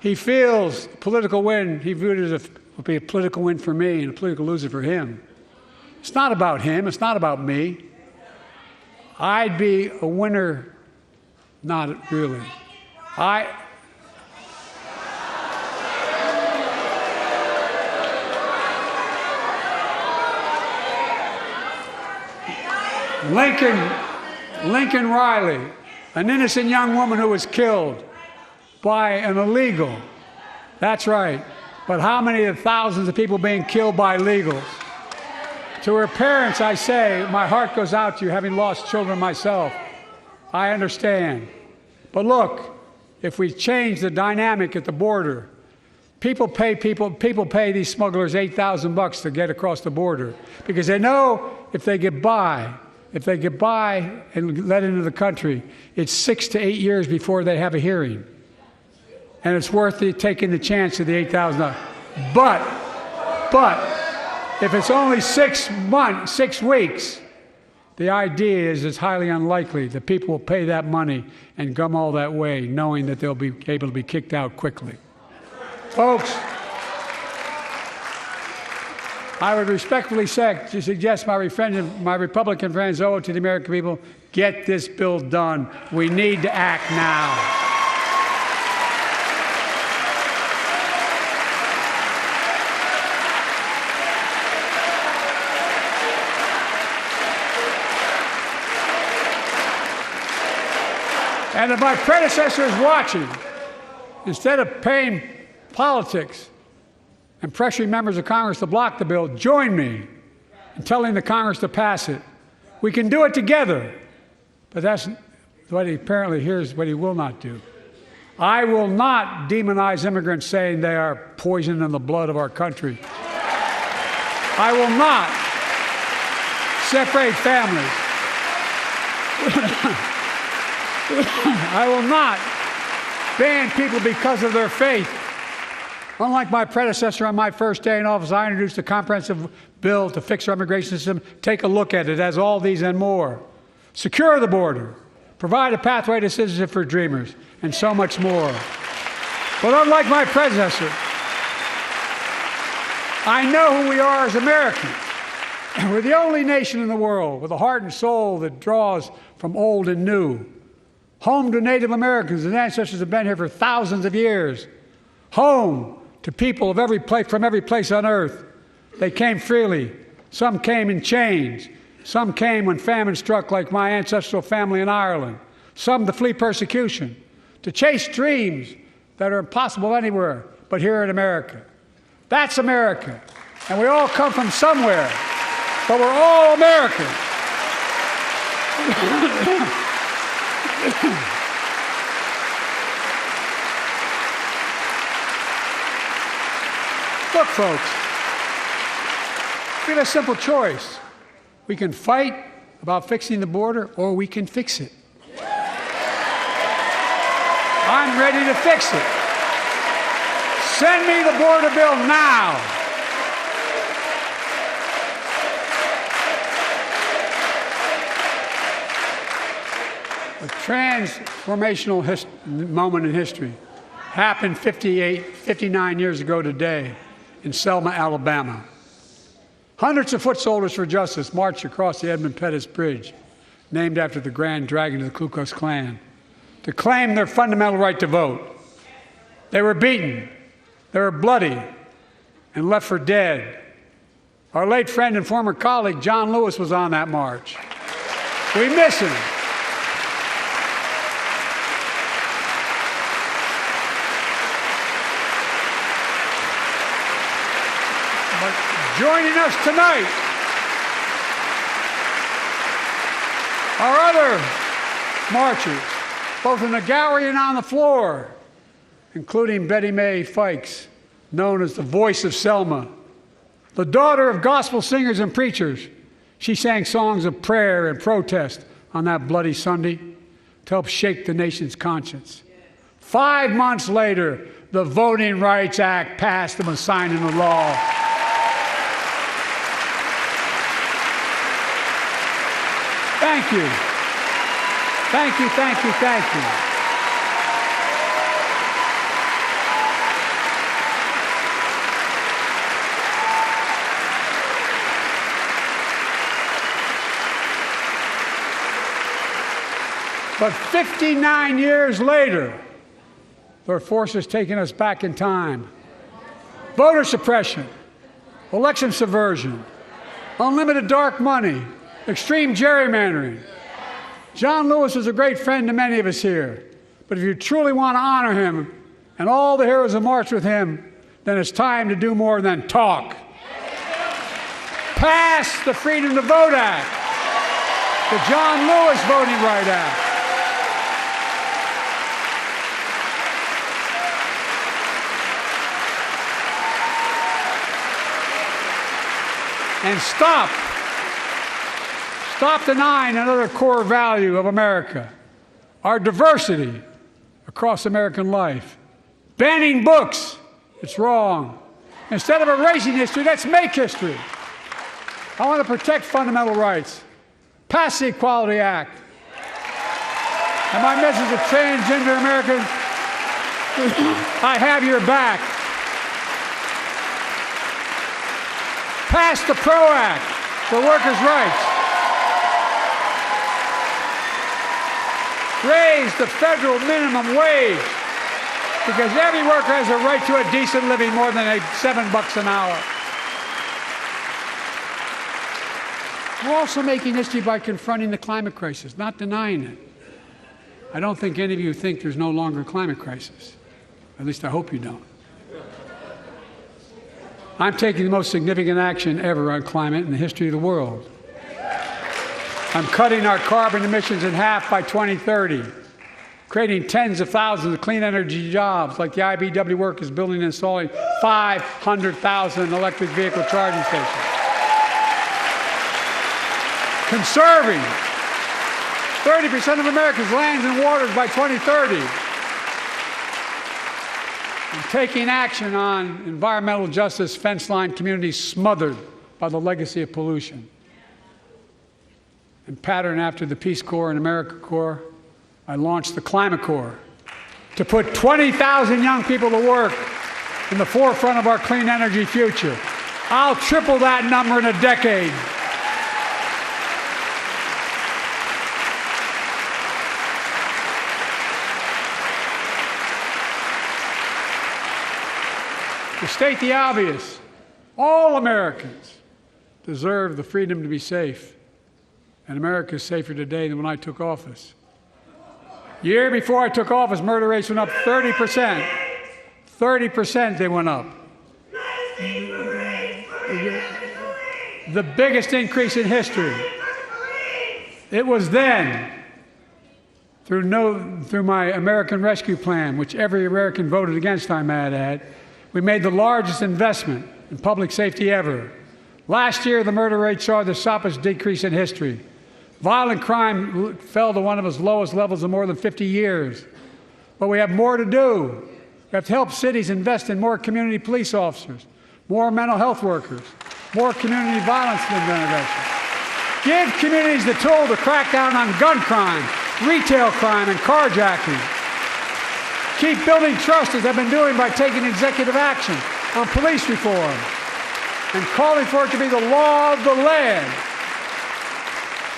F: He feels a political win. He viewed it as would be a political win for me and a political loser for him. It's not about him. It's not about me. I'd be a winner. Not really. Lincoln Riley, an innocent young woman who was killed by an illegal. That's right. But how many of the thousands of people being killed by illegals? To her parents, I say, my heart goes out to you, having lost children myself. I understand. But look, if we change the dynamic at the border, people pay these smugglers $8,000 to get across the border because they know if they get by and let into the country, it's 6 to 8 years before they have a hearing. And it's worth taking the chance of the $8,000. But if it's only 6 weeks, the idea is it's highly unlikely that people will pay that money and come all that way knowing that they'll be able to be kicked out quickly. Folks, I would respectfully suggest my Republican friends owe it to the American people, get this bill done. We need to act now. And if my predecessor is watching, instead of paying politics and pressuring members of Congress to block the bill, join me in telling the Congress to pass it. We can do it together. But that's what he apparently here's what he will not do. I will not demonize immigrants saying they are poison in the blood of our country. I will not separate families. I will not ban people because of their faith. Unlike my predecessor on my first day in office, I introduced a comprehensive bill to fix our immigration system. Take a look at it. It has all these and more. Secure the border. Provide a pathway to citizenship for dreamers. And so much more. But unlike my predecessor, I know who we are as Americans. We're the only nation in the world with a heart and soul that draws from old and new. Home to Native Americans, and ancestors have been here for thousands of years. Home to people of from every place on earth. They came freely. Some came in chains. Some came when famine struck, like my ancestral family in Ireland. Some to flee persecution, to chase dreams that are impossible anywhere but here in America. That's America. And we all come from somewhere, but we're all Americans. Look, folks, we have a simple choice. We can fight about fixing the border, or we can fix it. I'm ready to fix it. Send me the border bill now. A transformational moment in history happened 59 years ago today in Selma, Alabama. Hundreds of foot soldiers for justice marched across the Edmund Pettus Bridge, named after the Grand Dragon of the Ku Klux Klan, to claim their fundamental right to vote. They were beaten, they were bloody, and left for dead. Our late friend and former colleague, John Lewis, was on that march. We miss him. Joining us tonight are other marchers, both in the gallery and on the floor, including Betty Mae Fikes, known as the voice of Selma. The daughter of gospel singers and preachers, she sang songs of prayer and protest on that bloody Sunday to help shake the nation's conscience. 5 months later, the Voting Rights Act passed and was signed into law. Thank you. Thank you, thank you, thank you. But 59 years later, there are forces taking us back in time. Voter suppression, election subversion, unlimited dark money, extreme gerrymandering. John Lewis is a great friend to many of us here. But if you truly want to honor him and all the heroes who marched with him, then it's time to do more than talk. Pass the Freedom to Vote Act, the John Lewis Voting Rights Act. And stop denying another core value of America, our diversity across American life. Banning books, it's wrong. Instead of erasing history, let's make history. I want to protect fundamental rights. Pass the Equality Act. And my message to transgender Americans, I have your back. Pass the PRO Act for workers' rights. Raise the federal minimum wage, because every worker has a right to a decent living more than $7 an hour. We're also making history by confronting the climate crisis, not denying it. I don't think any of you think there's no longer a climate crisis. At least I hope you don't. I'm taking the most significant action ever on climate in the history of the world. I'm cutting our carbon emissions in half by 2030, creating tens of thousands of clean energy jobs, like the IBEW work is building and installing 500,000 electric vehicle charging stations. Conserving 30% of America's lands and waters by 2030. And taking action on environmental justice fence line communities smothered by the legacy of pollution. And patterned after the Peace Corps and AmeriCorps, I launched the Climate Corps to put 20,000 young people to work in the forefront of our clean energy future. I'll triple that number in a decade. To state the obvious, all Americans deserve the freedom to be safe. And America is safer today than when I took office. The year before I took office, murder rates went up 30%. 30% they went up. The biggest increase in history. It was then, through my American Rescue Plan, which every American voted against, I might add, we made the largest investment in public safety ever. Last year, the murder rate saw the sharpest decrease in history. Violent crime fell to one of its lowest levels in more than 50 years. But we have more to do. We have to help cities invest in more community police officers, more mental health workers, more community violence intervention. Give communities the tool to crack down on gun crime, retail crime, and carjacking. Keep building trust, as I've been doing by taking executive action on police reform and calling for it to be the law of the land.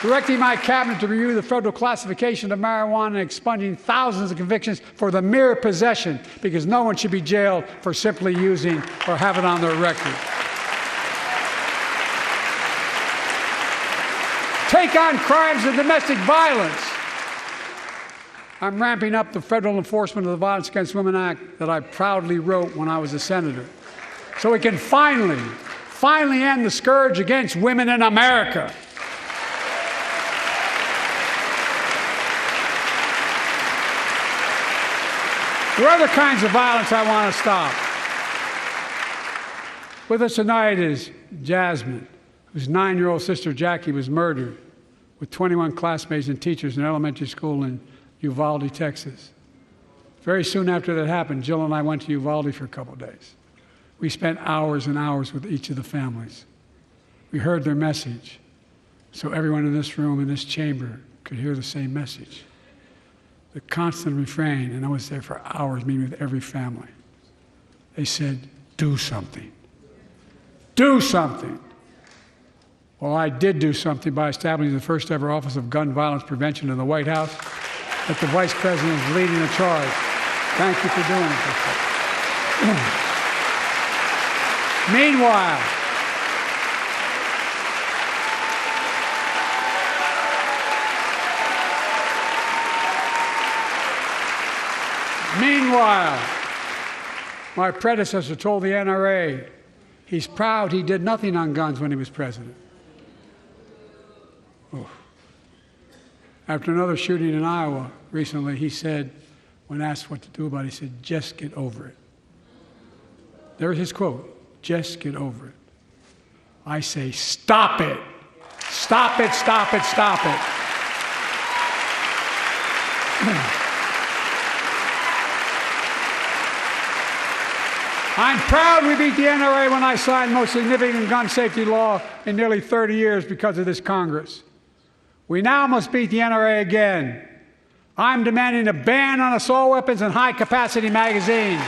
F: Directing my cabinet to review the federal classification of marijuana and expunging thousands of convictions for the mere possession, because no one should be jailed for simply using or have it on their record. Take on crimes of domestic violence. I'm ramping up the federal enforcement of the Violence Against Women Act that I proudly wrote when I was a senator, so we can finally finally end the scourge against women in America. There are other kinds of violence I want to stop. With us tonight is Jasmine, whose 9-year-old sister Jackie was murdered with 21 classmates and teachers in elementary school in Uvalde, Texas. Very soon after that happened, Jill and I went to Uvalde for a couple of days. We spent hours and hours with each of the families. We heard their message, so everyone in this room, in this chamber, could hear the same message. The constant refrain, and I was there for hours meeting with every family. They said, do something. Do something. Well, I did do something by establishing the first ever Office of Gun Violence Prevention in the White House, that the Vice President is leading the charge. Thank you for doing it. Meanwhile, my predecessor told the NRA he's proud he did nothing on guns when he was president. Oh. After another shooting in Iowa recently, he said, when asked what to do about it, he said, just get over it. There's his quote, just get over it. I say, stop it. Stop it, stop it, stop it. I'm proud we beat the NRA when I signed the most significant gun safety law in nearly 30 years because of this Congress. We now must beat the NRA again. I'm demanding a ban on assault weapons and high-capacity magazines.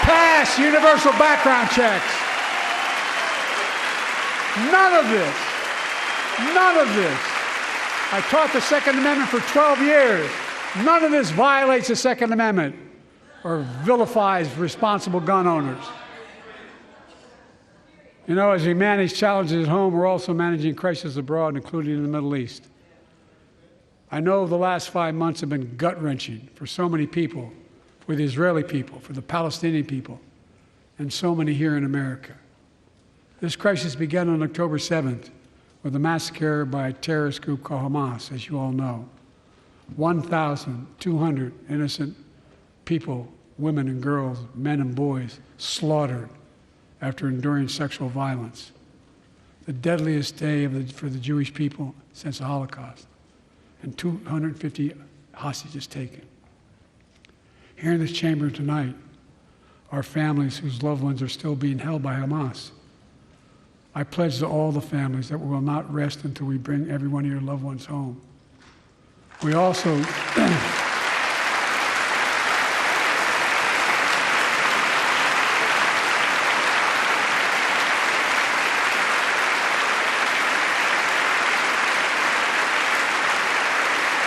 F: Pass universal background checks. None of this. I taught the Second Amendment for 12 years. None of this violates the Second Amendment or vilifies responsible gun owners. You know, as we manage challenges at home, we're also managing crises abroad, including in the Middle East. I know the last 5 months have been gut-wrenching for so many people, for the Israeli people, for the Palestinian people, and so many here in America. This crisis began on October 7th with a massacre by a terrorist group called Hamas, as you all know. 1,200 innocent people, women and girls, men and boys, slaughtered after enduring sexual violence. The deadliest day for the Jewish people since the Holocaust, and 250 hostages taken. Here in this chamber tonight are families whose loved ones are still being held by Hamas. I pledge to all the families that we will not rest until we bring every one of your loved ones home. We also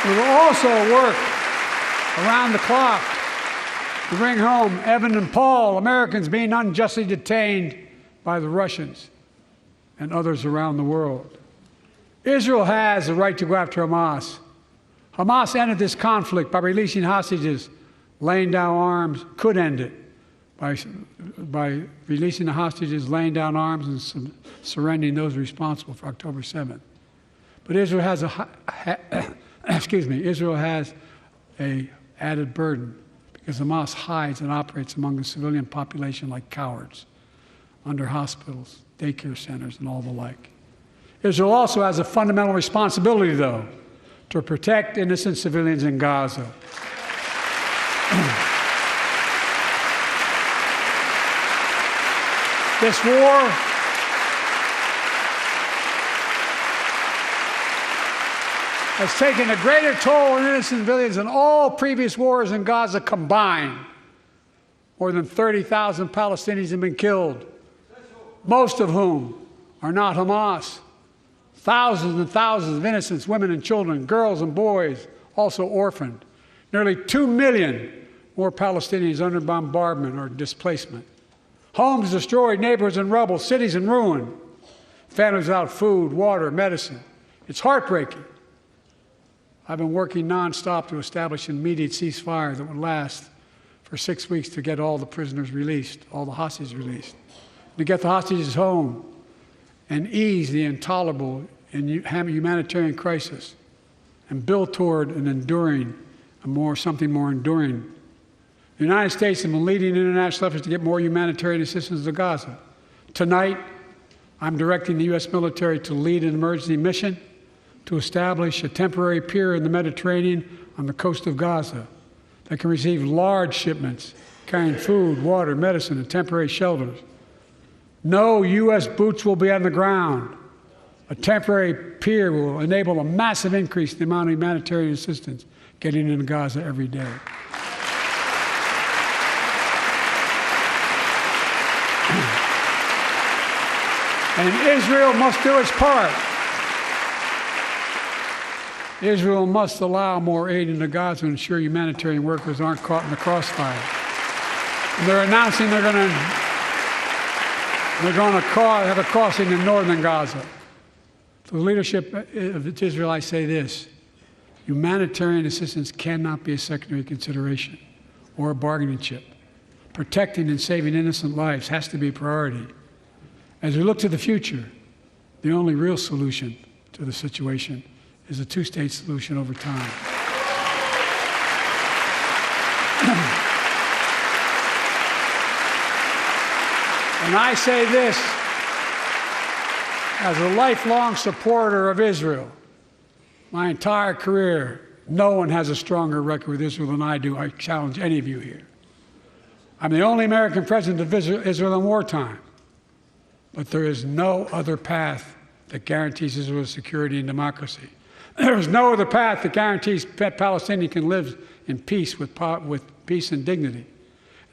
F: We will also work around the clock to bring home Evan and Paul, Americans being unjustly detained by the Russians and others around the world. Israel has the right to go after Hamas. Hamas ended this conflict by releasing hostages, laying down arms, could end it by releasing the hostages, laying down arms, and surrendering those responsible for October 7th. But Israel has Israel has an added burden because Hamas hides and operates among the civilian population like cowards, under hospitals, daycare centers, and all the like. Israel also has a fundamental responsibility, though, to protect innocent civilians in Gaza. This war has taken a greater toll on innocent civilians than all previous wars in Gaza combined. More than 30,000 Palestinians have been killed, most of whom are not Hamas. Thousands and thousands of innocent women and children, girls and boys, also orphaned. Nearly 2 million more Palestinians under bombardment or displacement. Homes destroyed, neighborhoods in rubble, cities in ruin. Families without food, water, medicine. It's heartbreaking. I've been working nonstop to establish an immediate ceasefire that would last for 6 weeks to get all the prisoners released, all the hostages released. to get the hostages home and ease the intolerable and humanitarian crisis and build toward an enduring, something more enduring. The United States has been leading international efforts to get more humanitarian assistance to Gaza. Tonight, I'm directing the U.S. military to lead an emergency mission to establish a temporary pier in the Mediterranean on the coast of Gaza that can receive large shipments carrying food, water, medicine, and temporary shelters. No U.S. boots will be on the ground. A temporary pier will enable a massive increase in the amount of humanitarian assistance getting into Gaza every day. And Israel must do its part. Israel must allow more aid into Gaza to ensure humanitarian workers aren't caught in the crossfire. And they're announcing they're going to have a crossing in northern Gaza. To the leadership of Israel, I say this: humanitarian assistance cannot be a secondary consideration or a bargaining chip. Protecting and saving innocent lives has to be a priority. As we look to the future, the only real solution to the situation is a two-state solution over time. And I say this as a lifelong supporter of Israel. My entire career, no one has a stronger record with Israel than I do. I challenge any of you here. I'm the only American president to visit Israel in wartime. But there is no other path that guarantees Israel's security and democracy. There is no other path that guarantees Palestinians can live in peace with peace and dignity.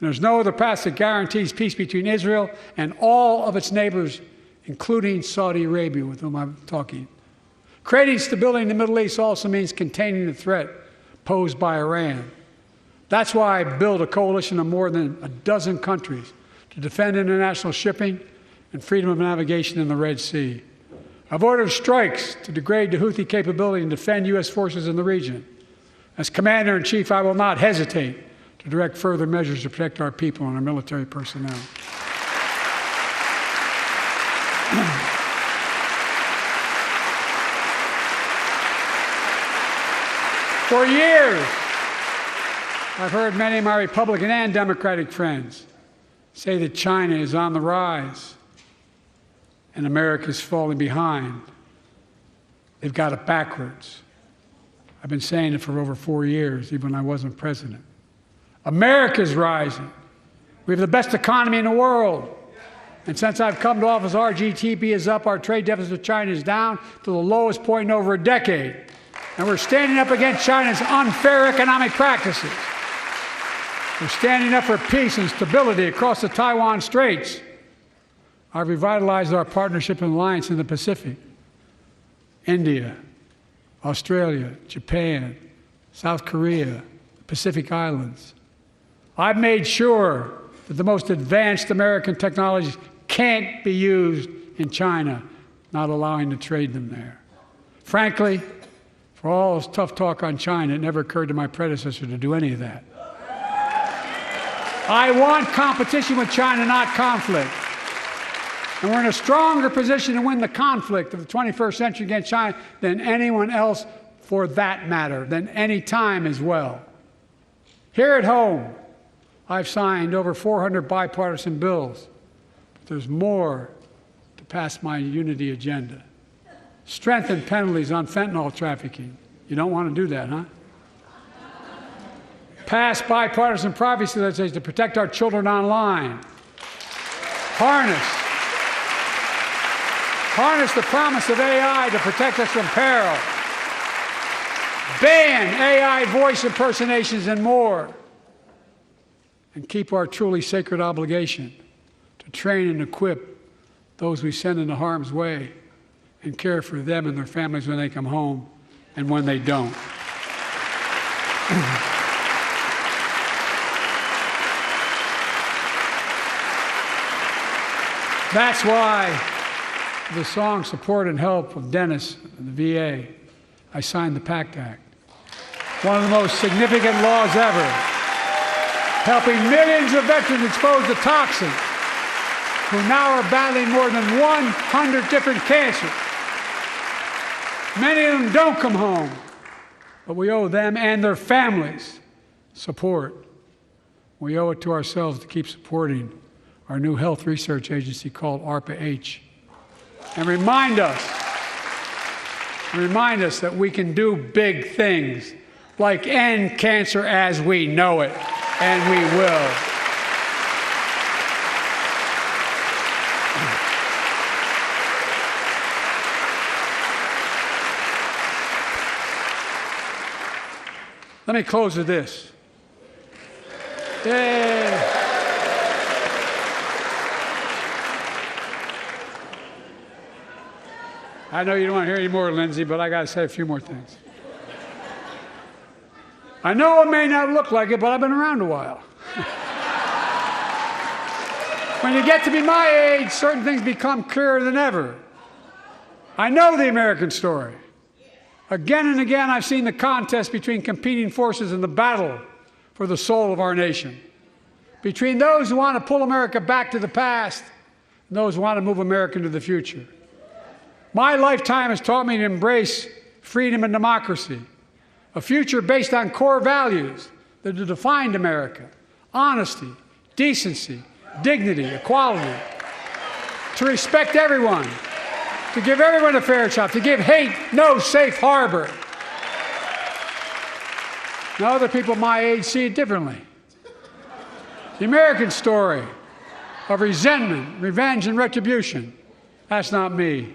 F: And there's no other path that guarantees peace between Israel and all of its neighbors, including Saudi Arabia, with whom I'm talking. Creating stability in the Middle East also means containing the threat posed by Iran. That's why I built a coalition of more than a dozen countries to defend international shipping and freedom of navigation in the Red Sea. I've ordered strikes to degrade the Houthi capability and defend U.S. forces in the region. As Commander-in-Chief, I will not hesitate to direct further measures to protect our people and our military personnel. For years, I've heard many of my Republican and Democratic friends say that China is on the rise and America is falling behind. They've got it backwards. I've been saying it for over 4 years, even when I wasn't president. America's rising. We have the best economy in the world. And since I've come to office, our GDP is up, our trade deficit with China is down to the lowest point in over a decade. And we're standing up against China's unfair economic practices. We're standing up for peace and stability across the Taiwan Straits. I've revitalized our partnership and alliance in the Pacific. India, Australia, Japan, South Korea, the Pacific Islands. I've made sure that the most advanced American technologies can't be used in China, not allowing to trade them there. Frankly, for all this tough talk on China, it never occurred to my predecessor to do any of that. I want competition with China, not conflict. And we're in a stronger position to win the conflict of the 21st century against China than anyone else, for that matter, than any time as well. Here at home, I've signed over 400 bipartisan bills, but there's more to pass my unity agenda. Strengthen penalties on fentanyl trafficking. You don't want to do that, huh? Pass bipartisan privacy legislation to protect our children online. Harness the promise of AI to protect us from peril. Ban AI voice impersonations and more. And keep our truly sacred obligation to train and equip those we send into harm's way and care for them and their families when they come home and when they don't. That's why the song Support and Help of Dennis and the VA, I signed the PACT Act. One of the most significant laws ever, helping millions of veterans exposed to toxins who now are battling more than 100 different cancers. Many of them don't come home, but we owe them and their families support. We owe it to ourselves to keep supporting our new health research agency called ARPA-H, and remind us that we can do big things like end cancer as we know it, and we will. Let me close with this. Yay. I know you don't want to hear any more, Lindsay, but I got to say a few more things. I know it may not look like it, but I've been around a while. When you get to be my age, certain things become clearer than ever. I know the American story. Again and again, I've seen the contest between competing forces in the battle for the soul of our nation, between those who want to pull America back to the past and those who want to move America into the future. My lifetime has taught me to embrace freedom and democracy, a future based on core values that have defined America: honesty, decency, dignity, equality, to respect everyone, to give everyone a fair shot, to give hate no safe harbor. Now, other people my age see it differently. The American story of resentment, revenge, and retribution, that's not me.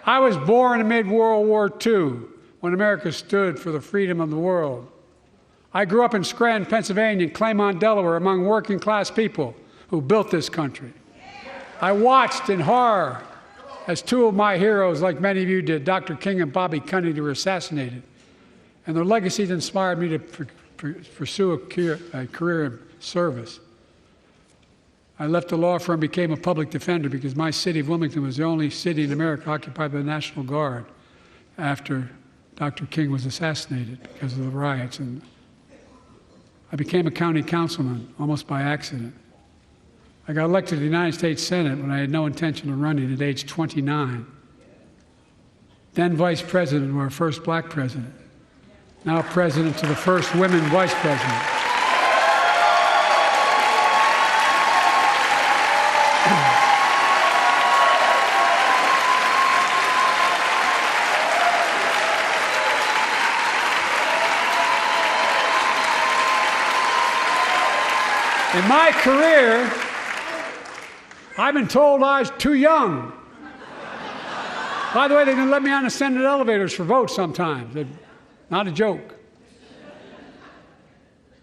F: I was born amid World War II, when America stood for the freedom of the world. I grew up in Scranton, Pennsylvania, and Claymont, Delaware, among working-class people who built this country. I watched in horror as two of my heroes, like many of you did, Dr. King and Bobby Kennedy, were assassinated. And their legacies inspired me to pursue a career in service. I left the law firm, became a public defender, because my city of Wilmington was the only city in America occupied by the National Guard after Dr. King was assassinated because of the riots. And I became a county councilman almost by accident. I got elected to the United States Senate when I had no intention of running at age 29. Then vice president to our first black president. Now president to the first women vice president. In my career, I've been told I was too young. By the way, they're going to let me on the Senate elevators for votes sometimes. They're not a joke.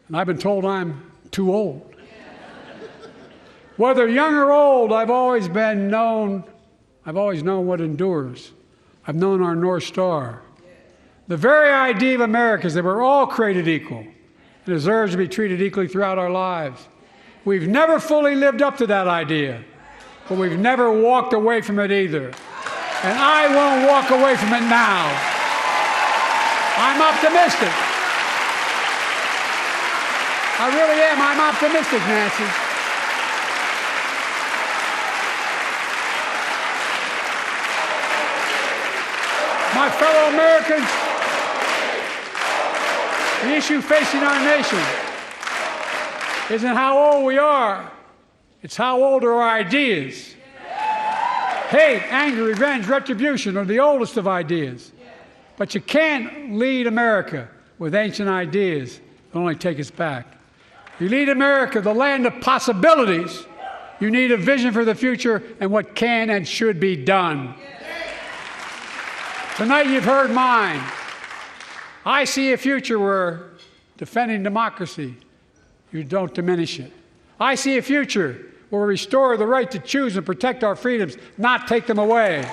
F: And I've been told I'm too old. Whether young or old, I've always known what endures. I've known our North Star. The very idea of America is that we're all created equal and deserves to be treated equally throughout our lives. We've never fully lived up to that idea, but we've never walked away from it either. And I won't walk away from it now. I'm optimistic. I really am. I'm optimistic, Nancy. My fellow Americans, the issue facing our nation isn't how old we are. It's how old are our ideas. Hate, anger, revenge, retribution are the oldest of ideas. But you can't lead America with ancient ideas that only take us back. You lead America, the land of possibilities. You need a vision for the future and what can and should be done. Tonight you've heard mine. I see a future where defending democracy, you don't diminish it. I see a future where we restore the right to choose and protect our freedoms, not take them away.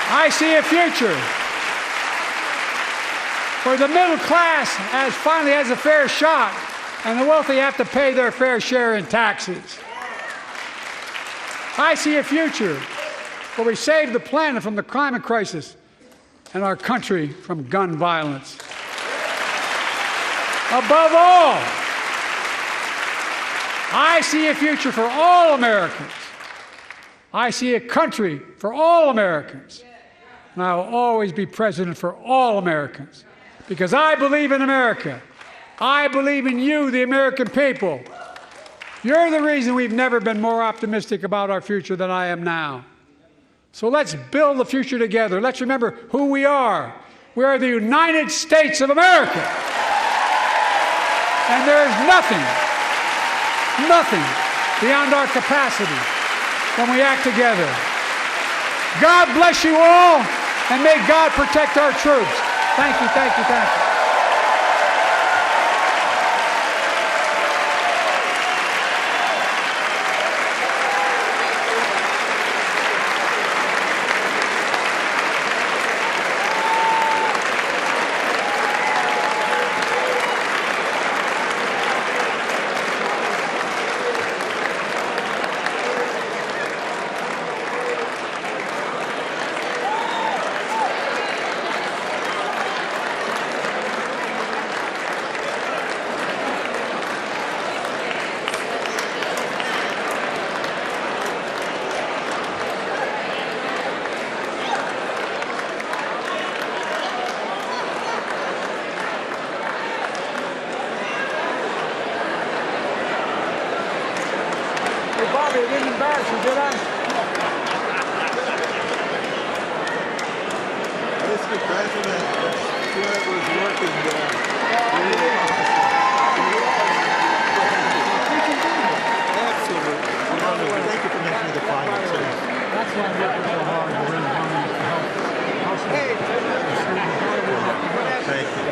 F: I see a future where the middle class finally has a fair shot and the wealthy have to pay their fair share in taxes. I see a future where we save the planet from the climate crisis and our country from gun violence. Above all, I see a future for all Americans. I see a country for all Americans. And I will always be president for all Americans because I believe in America. I believe in you, the American people. You're the reason we've never been more optimistic about our future than I am now. So let's build the future together. Let's remember who we are. We are the United States of America. And there is nothing beyond our capacity when we act together. God bless you all, and may God protect our troops. Thank you, thank you, thank you. Bobby, I didn't embarrass you, did I?
E: Mr. President, Stuart was working there. Absolutely. Thank you for making me the final choice.
F: That's why I'm working so hard to raise money to help.
E: Thank you.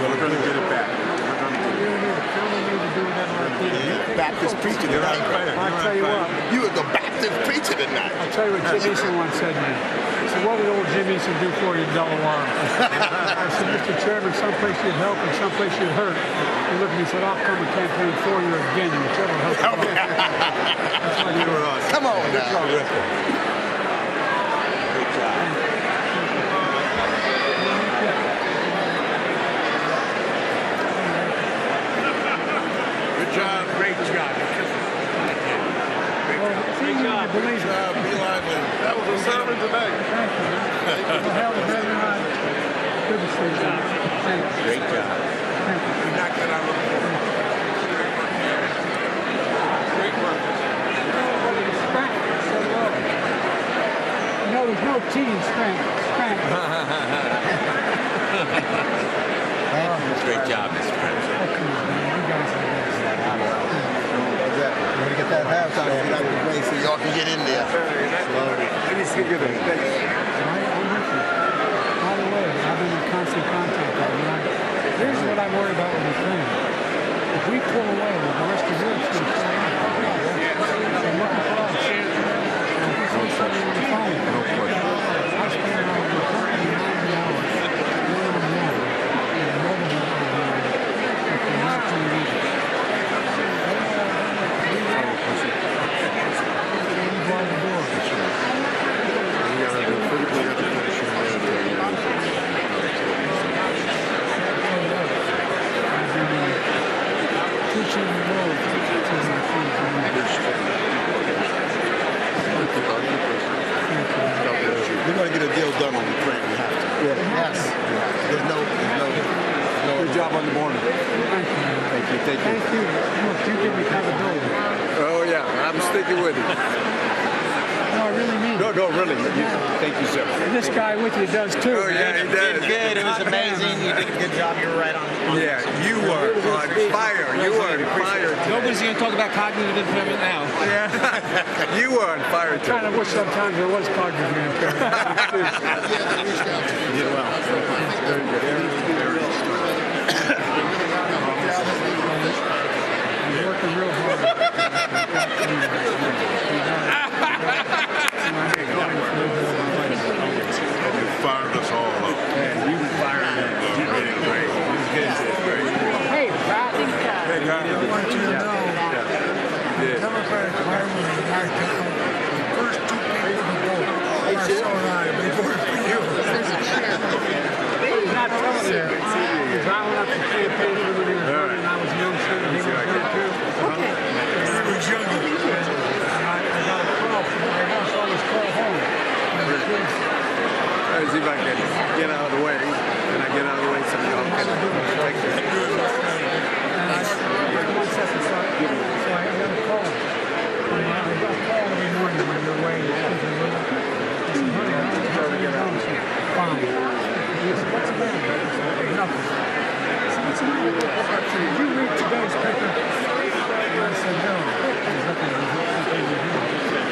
E: We're going to get it back. Baptist preacher tonight.
F: I'll tell you what.
E: You were the Baptist preacher tonight.
F: I'll tell you what Jim Eason once said to me. He said, what would old Jim Eason do for you in Delaware? I said, Mr. Chairman, someplace you'd help and someplace you'd hurt. He looked at me and said, I'll come and campaign for you again, whichever helps.
E: You were awesome. Come on now. Great job. Good job. Great job.
F: Great job. Believe it.
E: Be lively. That was a sermon tonight.
F: Thank you. Hell, very nice. Good to see you. Thank you.
E: Great job.
F: Thank you.
E: You knocked that out of the park. Great work.
F: You know, there's no T in scramble.
E: Great job, Mr. President.
F: You guys are the best.
E: We're going to get that halftime get out of the way so y'all can get in there. Let me see good. Thanks.
F: By the way, I've been in constant contact with them. Here's what I worry about with Ukraine. If we pull away, the rest of Europe's going to pull away. So look at us. And this is something we're finding. I spent around 90 hours learning to know and motivating for 19 years.
E: We're going to get a deal done on Ukraine. We have to. Yes. There's no. Good job on the morning.
F: Thank you.
E: Thank you.
F: Thank you. Look, you give me accountability.
E: Oh, yeah. I'm sticking with it.
F: No, I really mean it.
E: No, really. Thank you, sir.
F: And this guy with you does too.
E: Oh, yeah, he does.
D: Good. It was amazing. You did a good job. You were right on.
E: Yeah, you were on fire. You were on fire.
D: Nobody's going to talk about cognitive impairment now.
E: Yeah. You were on fire.
F: Kind of wish sometimes there was cognitive impairment.
E: You did well. Very good. Very
F: He's working real hard.
E: You fired us all up. Yeah, you fired us up. You did it great.
F: Hey, Pat.
E: Hey, guys.
F: I want you to know, Democratic Party and the first two people to vote are so right. They voted for you. He's not telling you. Because I went up to campaign with him when he was running, and I was young, and he was young too. Okay.
E: Try to see if I can get out of the way. And I get out of the way, some of y'all can take this.
F: Did you read today's paper? I said, no.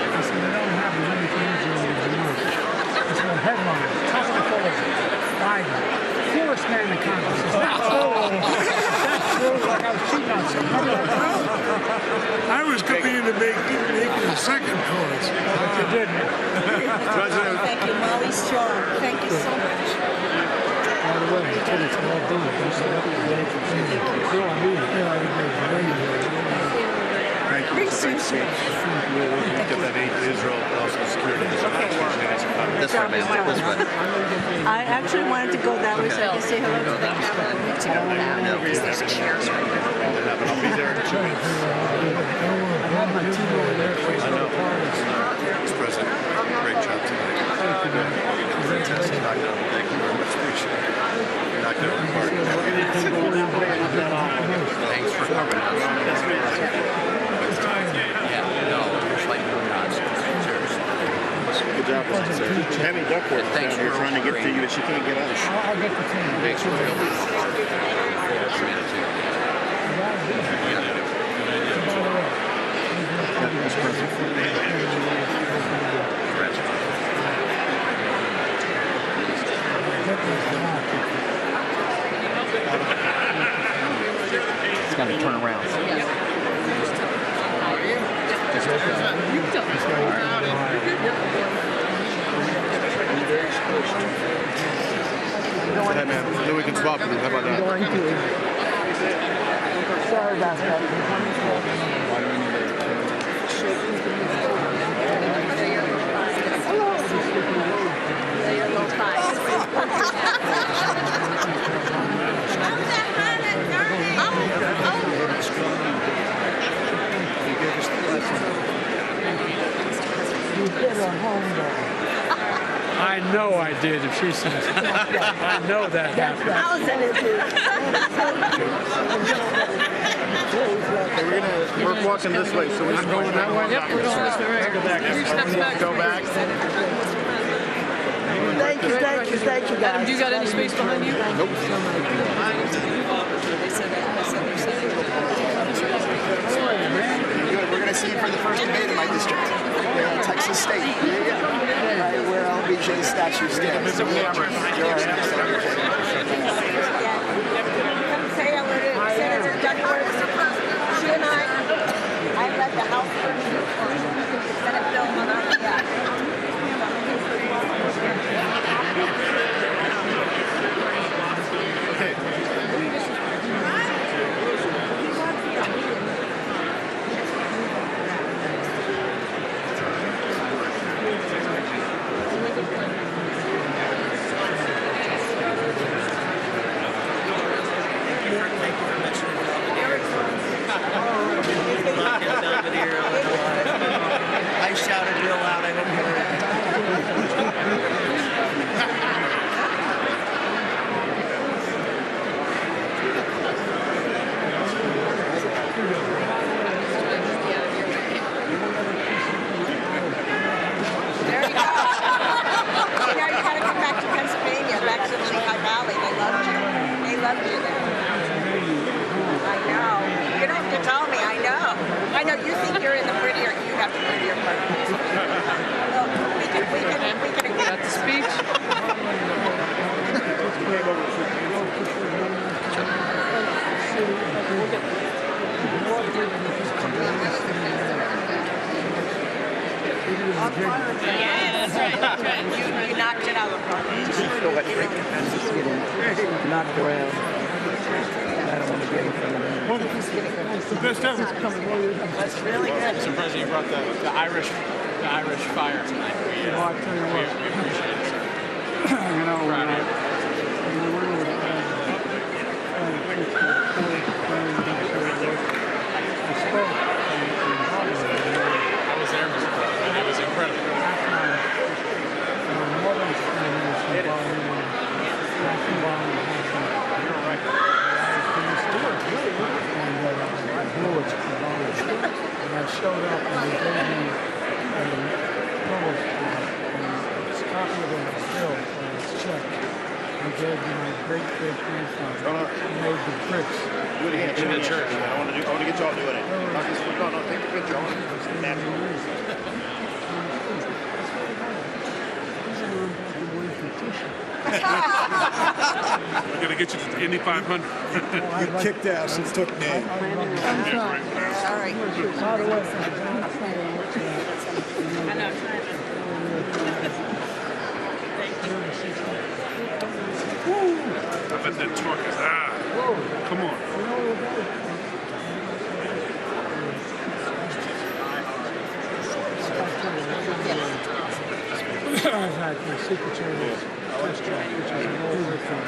F: I said, they don't have as many things in Vermont. I said, headline, top of the polls, Biden, poorest man in Congress. Is that true? That's true, like I was cheating on somebody.
H: I was coming in to make the second choice.
F: But you didn't.
E: President,
C: Thank you, Molly Strong. Thank you so much.
F: By the way, until it's all done, you said that was very confusing. No, I mean,
E: thank you. Great speech. Get that aid to Israel, also security.
I: This way, ma'am. This way.
G: I actually wanted to go that way so I could say hello to the camera.
E: I'll be there in 2 weeks.
F: I had my team over there for
E: I know. Mr. President, great job tonight. Thank you very much. Appreciate it. Knocked it out of the park.
I: Thanks for coming out. Yeah, no, you're slightly nuts. Seriously.
E: Good job, President. Tammy Duckworth is
I: Thanks
E: down here
I: for
E: trying to get to you, but she can't get out.
F: I'll get the team.
I: Makes me feel hard.
E: Mr. President.
I: It's got to turn around.
E: Hey, man, then we can swap with you. How about that?
G: Sorry about that.
F: I know I did if she says it. I know that happened.
E: Okay, we're walking this way, so we're going that way.
J: Yep, we're going this way right here. 2 steps back.
E: Go back.
J: Thank you, guys. Adam, do you got any space behind you? Nope.
D: Good. We're going to see you for the first debate in my district, Texas State. Right where LBJ's statue stands.
B: Say hello to Senator Duckworth. She and I led the House for Senate bill on our behalf.
D: I shouted real loud. I hope you heard it.
B: There you go. Now you gotta come back to Pennsylvania, back to the Lehigh Valley. They loved you. They loved you there. I know. You don't have to tell me. I know. I know. You think you're in the prettier. You have the prettier part. We can agree.
J: Got the speech?
B: Yeah, that's right. That's right. You knocked it out of the park.
D: Knocked around. I don't want to get in front of them.
H: It's the best ever.
B: That's really good.
K: Mr. President, you brought the Irish fire tonight. We appreciate it, sir.
F: You know, when I went over to I spoke in Hollywood.
K: I was there, Mr. President. It was incredible.
F: After I bill or a check I gave to my great-great-grandfather who made the bricks.
E: Do it again. In the church. I want to get y'all doing it. No, take the picture. I want to natural.
H: We're gonna get you to the Indy 500.
E: You kicked ass and took name.
G: Sorry.
H: I bet that torque is come on.
F: I've had the Secret Service test track, which is an older thing.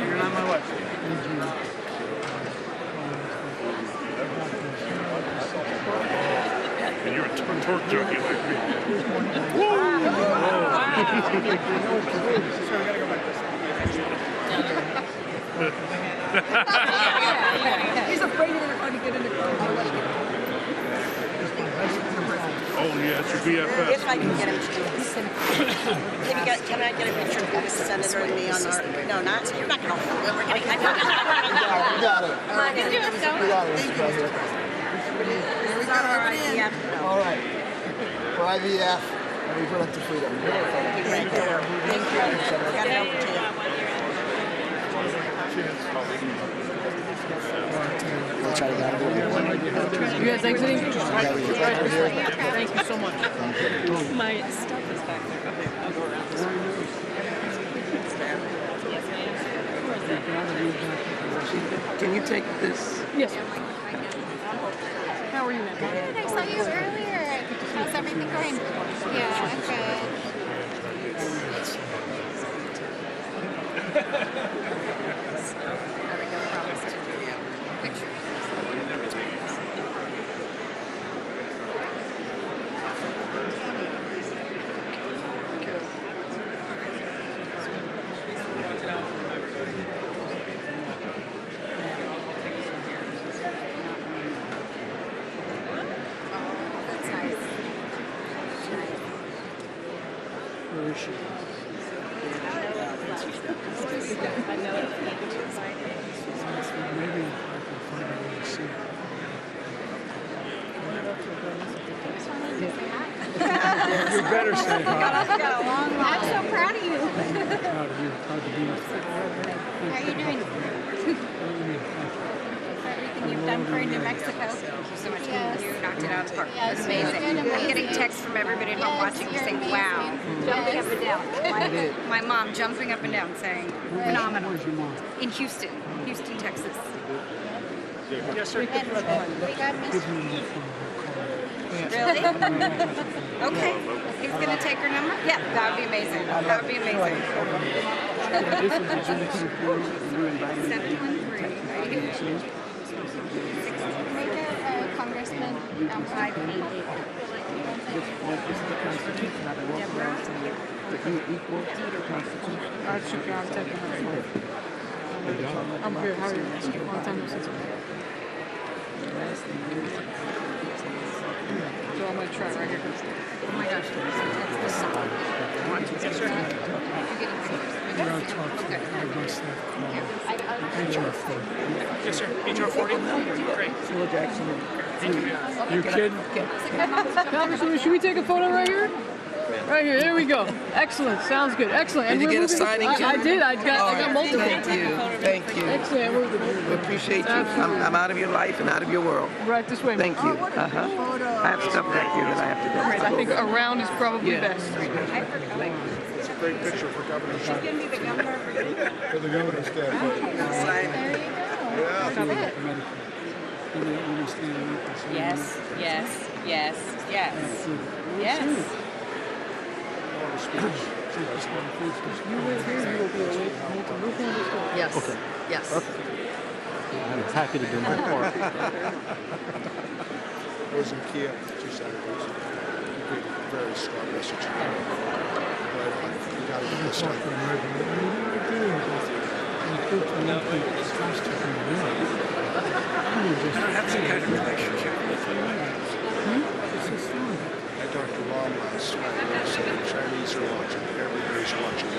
K: You're not my wife.
H: And you're a torque junkie like me.
G: He's afraid of going to get in the car.
H: Oh yeah, it's your BFF.
G: If I can get him to do this. Can I get a picture of the senator and me on our? No, not. You're not going to hold it. We're going to.
D: We got it.
G: Come on, get it.
D: We got it. Right here.
G: Here we go.
D: All right. For IVF and reproductive freedom.
G: Thank you. Got it over to you.
D: We'll try to get out of here.
J: You guys exiting?
D: Yeah,
J: Thank you so much. My stuff is back there. Okay, I'll go around.
K: Can you take this?
J: Yes. How are you, ma'am?
L: Good. I saw you earlier. How's everything going? Yeah, good.
F: You better say hi.
L: I'm so proud of you.
F: Proud of you. Proud to be with you.
L: How are you doing? For everything you've done for New Mexico.
G: Thank you so much.
L: Yes.
G: You knocked it out of the park.
L: Yes,
G: It's amazing.
L: you're good,
G: I'm getting
L: amazing.
G: texts from everybody at home
L: Yes,
G: watching me
L: you're
G: saying,
L: amazing.
G: wow. Jumping up and down. My mom jumping up and down saying, phenomenal.
F: Where's your mom?
G: In Houston, Texas.
K: Yes, sir.
L: And we got Miss
G: Really? Okay. He's going to take her number? Yeah, that would be amazing. That would be amazing. 713.
L: Make a congressman.
G: 5'8".
J: I'm here. How are you? Long time no see. So I'm going to try right here.
G: Oh my gosh.
K: Yes, sir.
F: You're on 12. HR 4.
K: Yes, sir. HR 40. Great.
F: You kidding?
J: Congresswoman, should we take a photo right here? Right here. There we go. Excellent. Sounds good. Excellent.
K: Did you get a signing, too?
J: I did. I got multiple.
K: Thank you. Thank you.
J: Excellent.
K: We appreciate you. I'm out of your life and out of your world.
J: Right this way.
K: Thank you. I have stuff back here that I have to do.
J: Right, I think around is probably best.
E: It's a great picture for Governor Trump.
G: Give me the number for you.
E: For the governor's staff.
L: There you go.
J: Yes, yes, yes, yes. Yes. Yes. Okay. Yes.
I: I'm happy to do my part.
E: Those in Kiev, two senators. You gave a very strong message. But you got to get this done.
H: have some kind of relationship with him.
E: I talked to Mom last night. I said the Chinese are watching. Everybody's watching.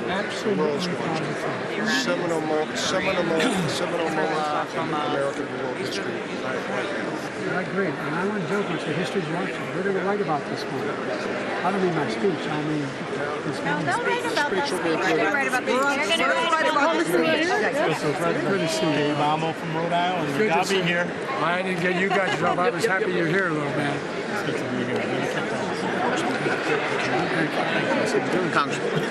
E: The world's watching. Seminal moment in American world history right now.
F: I agree, and I want to joke and say history's watching. We're going to write about this one. I don't mean my speech, I mean this one.
L: They'll write about that speech. They're going to write about this. They're going to write about the speech.
F: Good to see you.
K: Dave Amo from Rhode Island.
F: Good to
K: I'll
F: see
K: be
F: you.
K: here.
F: I didn't get you guys job. I was happy you're here, little man.
I: Congressman,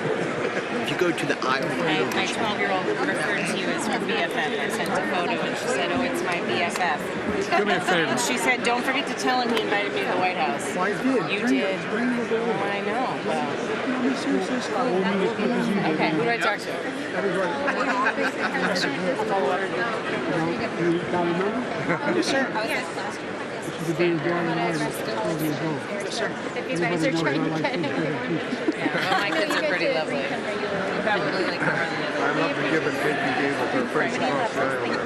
I: if you go to the aisle,
M: My 12-year-old referred to you as her BFF. I sent a photo and she said, oh, it's my BFF.
F: Do me a favor.
M: She said, don't forget to tell him he invited me to the White House.
F: Well, I did.
M: You did. Oh, I know. Okay, who do I talk to?
F: You got a number?
M: Yes, sir.
F: She's a baby girl and I was 12 years old.
M: Yes, sir.
L: If you guys are trying to get
M: Well, my kids are pretty lovely. You probably like her more than the
E: I love the give and take you gave with our friends across the aisle there.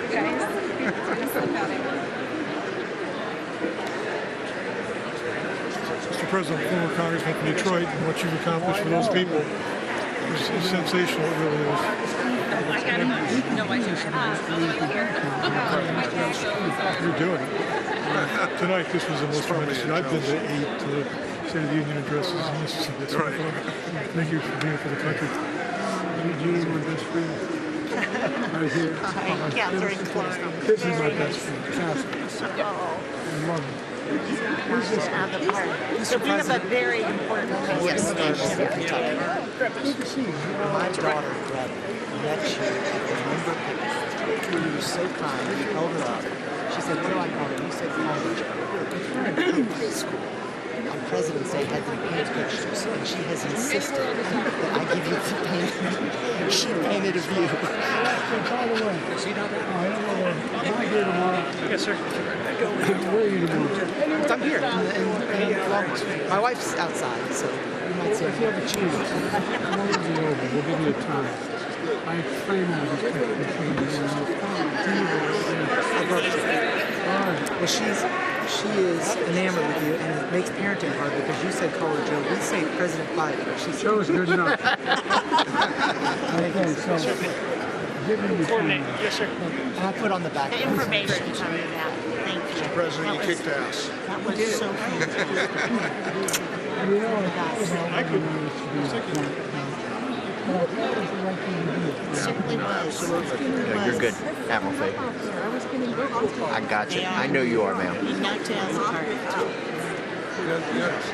H: Mr. President, former Congressman from Detroit, and what you've accomplished for those people is sensational. It really is. You're doing it. Tonight, this was the most tremendous. I've been to 8 State of the Union addresses, and this is the best. Right. Thank you for being for the country.
F: Eugene, my best friend. Right here.
G: Catherine Klein.
F: This is my best friend, Catherine. I love her.
G: So we have a very important conversation.
F: Good to see you.
D: My daughter, Greta, met you at the member picnic. You were so kind. You held her up. She said, what do I call it? You said college. Preschool. On President's Day, had them paint pictures, and she has insisted that I give you the painting. She painted a view.
F: By the way, am I here tomorrow?
K: Yes, sir.
F: Where are you tomorrow?
D: I'm here in Columbus. My wife's outside, so you might see
F: If you have a chance, come over to the Oval. We'll give you a time. I frame all these pictures.
D: Well, she is enamored with you, and it makes parenting hard because you said call her Joe. We say President Biden, but she
F: Joe is good enough. Okay, so give me the time.
K: Yes, sir.
D: and I put on the back.
G: The information coming out. Thank you.
E: Mr. President, you kicked ass.
G: That was so fantastic.
F: You know, I could. But I thought it was the right thing to do.
G: Simply was.
I: Yeah, you're good, Admiral Faye. I got you. I know you are, ma'am.
G: No tails apart.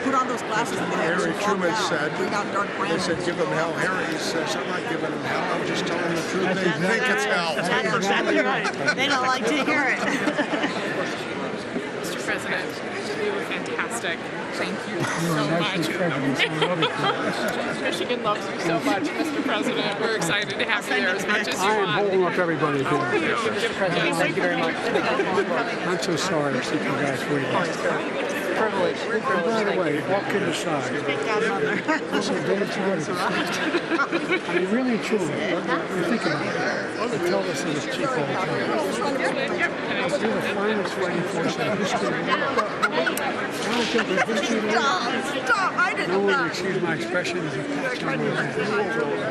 D: Put on those glasses and
E: Harry Truman said, they said, give him hell. Harry says, I'm not giving him hell. I'm just telling the truth. They think it's hell.
G: That's exactly right. They don't like to hear it.
J: Mr. President, you were fantastic. Thank you
F: You're
J: so
F: an
J: much.
F: excellent president. I love it.
J: Michigan loves you so much, Mr. President. We're excited to have you there as much as you
F: I am
J: want.
F: holding up everybody
J: How are
F: here.
J: you?
D: Thank you very much.
F: I'm so sorry to see you guys waiting.
D: Privilege.
F: And by the way, all kidding aside, this is very true. I mean, really truly, you think about it. They tell us in this chief all the time. You're the finest fighting force in the history of the world. I don't think in history of the world.
G: Stop! I didn't
F: No one, excuse my expression, is a patch on my back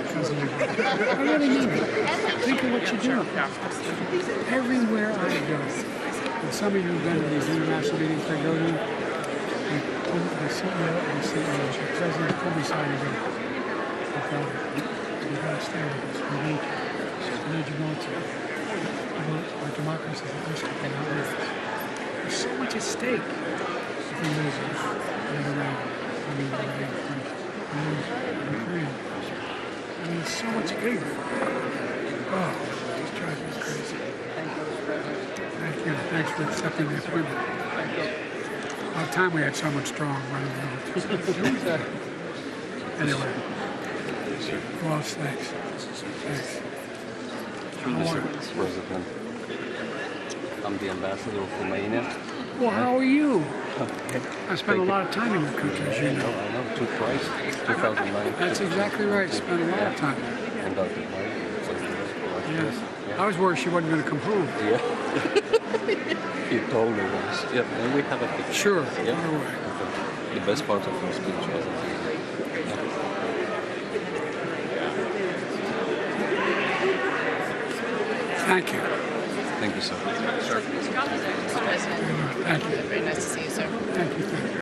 F: because of you. I really mean it. Think of what you do. Everywhere I go, and some of you have been to these international meetings I go to, the CEO and the CEO, the president pull me aside and go, okay, you gotta stay with us. We need you. We need you military. We want our democracy to be and not lose. There's so much at stake if we lose it. In Iran, I mean, Ukraine. I mean, it's so much bigger. Oh, it just drives me crazy. Thank you. Thanks for accepting the appointment. About time we had someone strong running around. Anyway. Well, thanks. Thanks.
N: Mr. President, I'm the ambassador of Romania.
F: Well, how are you? I spent a lot of time in your country, as you know.
N: I know, twice, 2009.
F: That's exactly right. Spent a lot of time.
N: And Dr. Biden.
F: Yeah. I was worried she wasn't going to come home.
N: Yeah. He told me once. Yeah, and we have a picture.
F: Sure.
N: Yeah.
F: No way.
N: Okay. The best part of the speech was.
F: Thank you.
N: Thank you, sir.
J: Mr. President.
F: Thank you.
J: Very nice to see you, sir.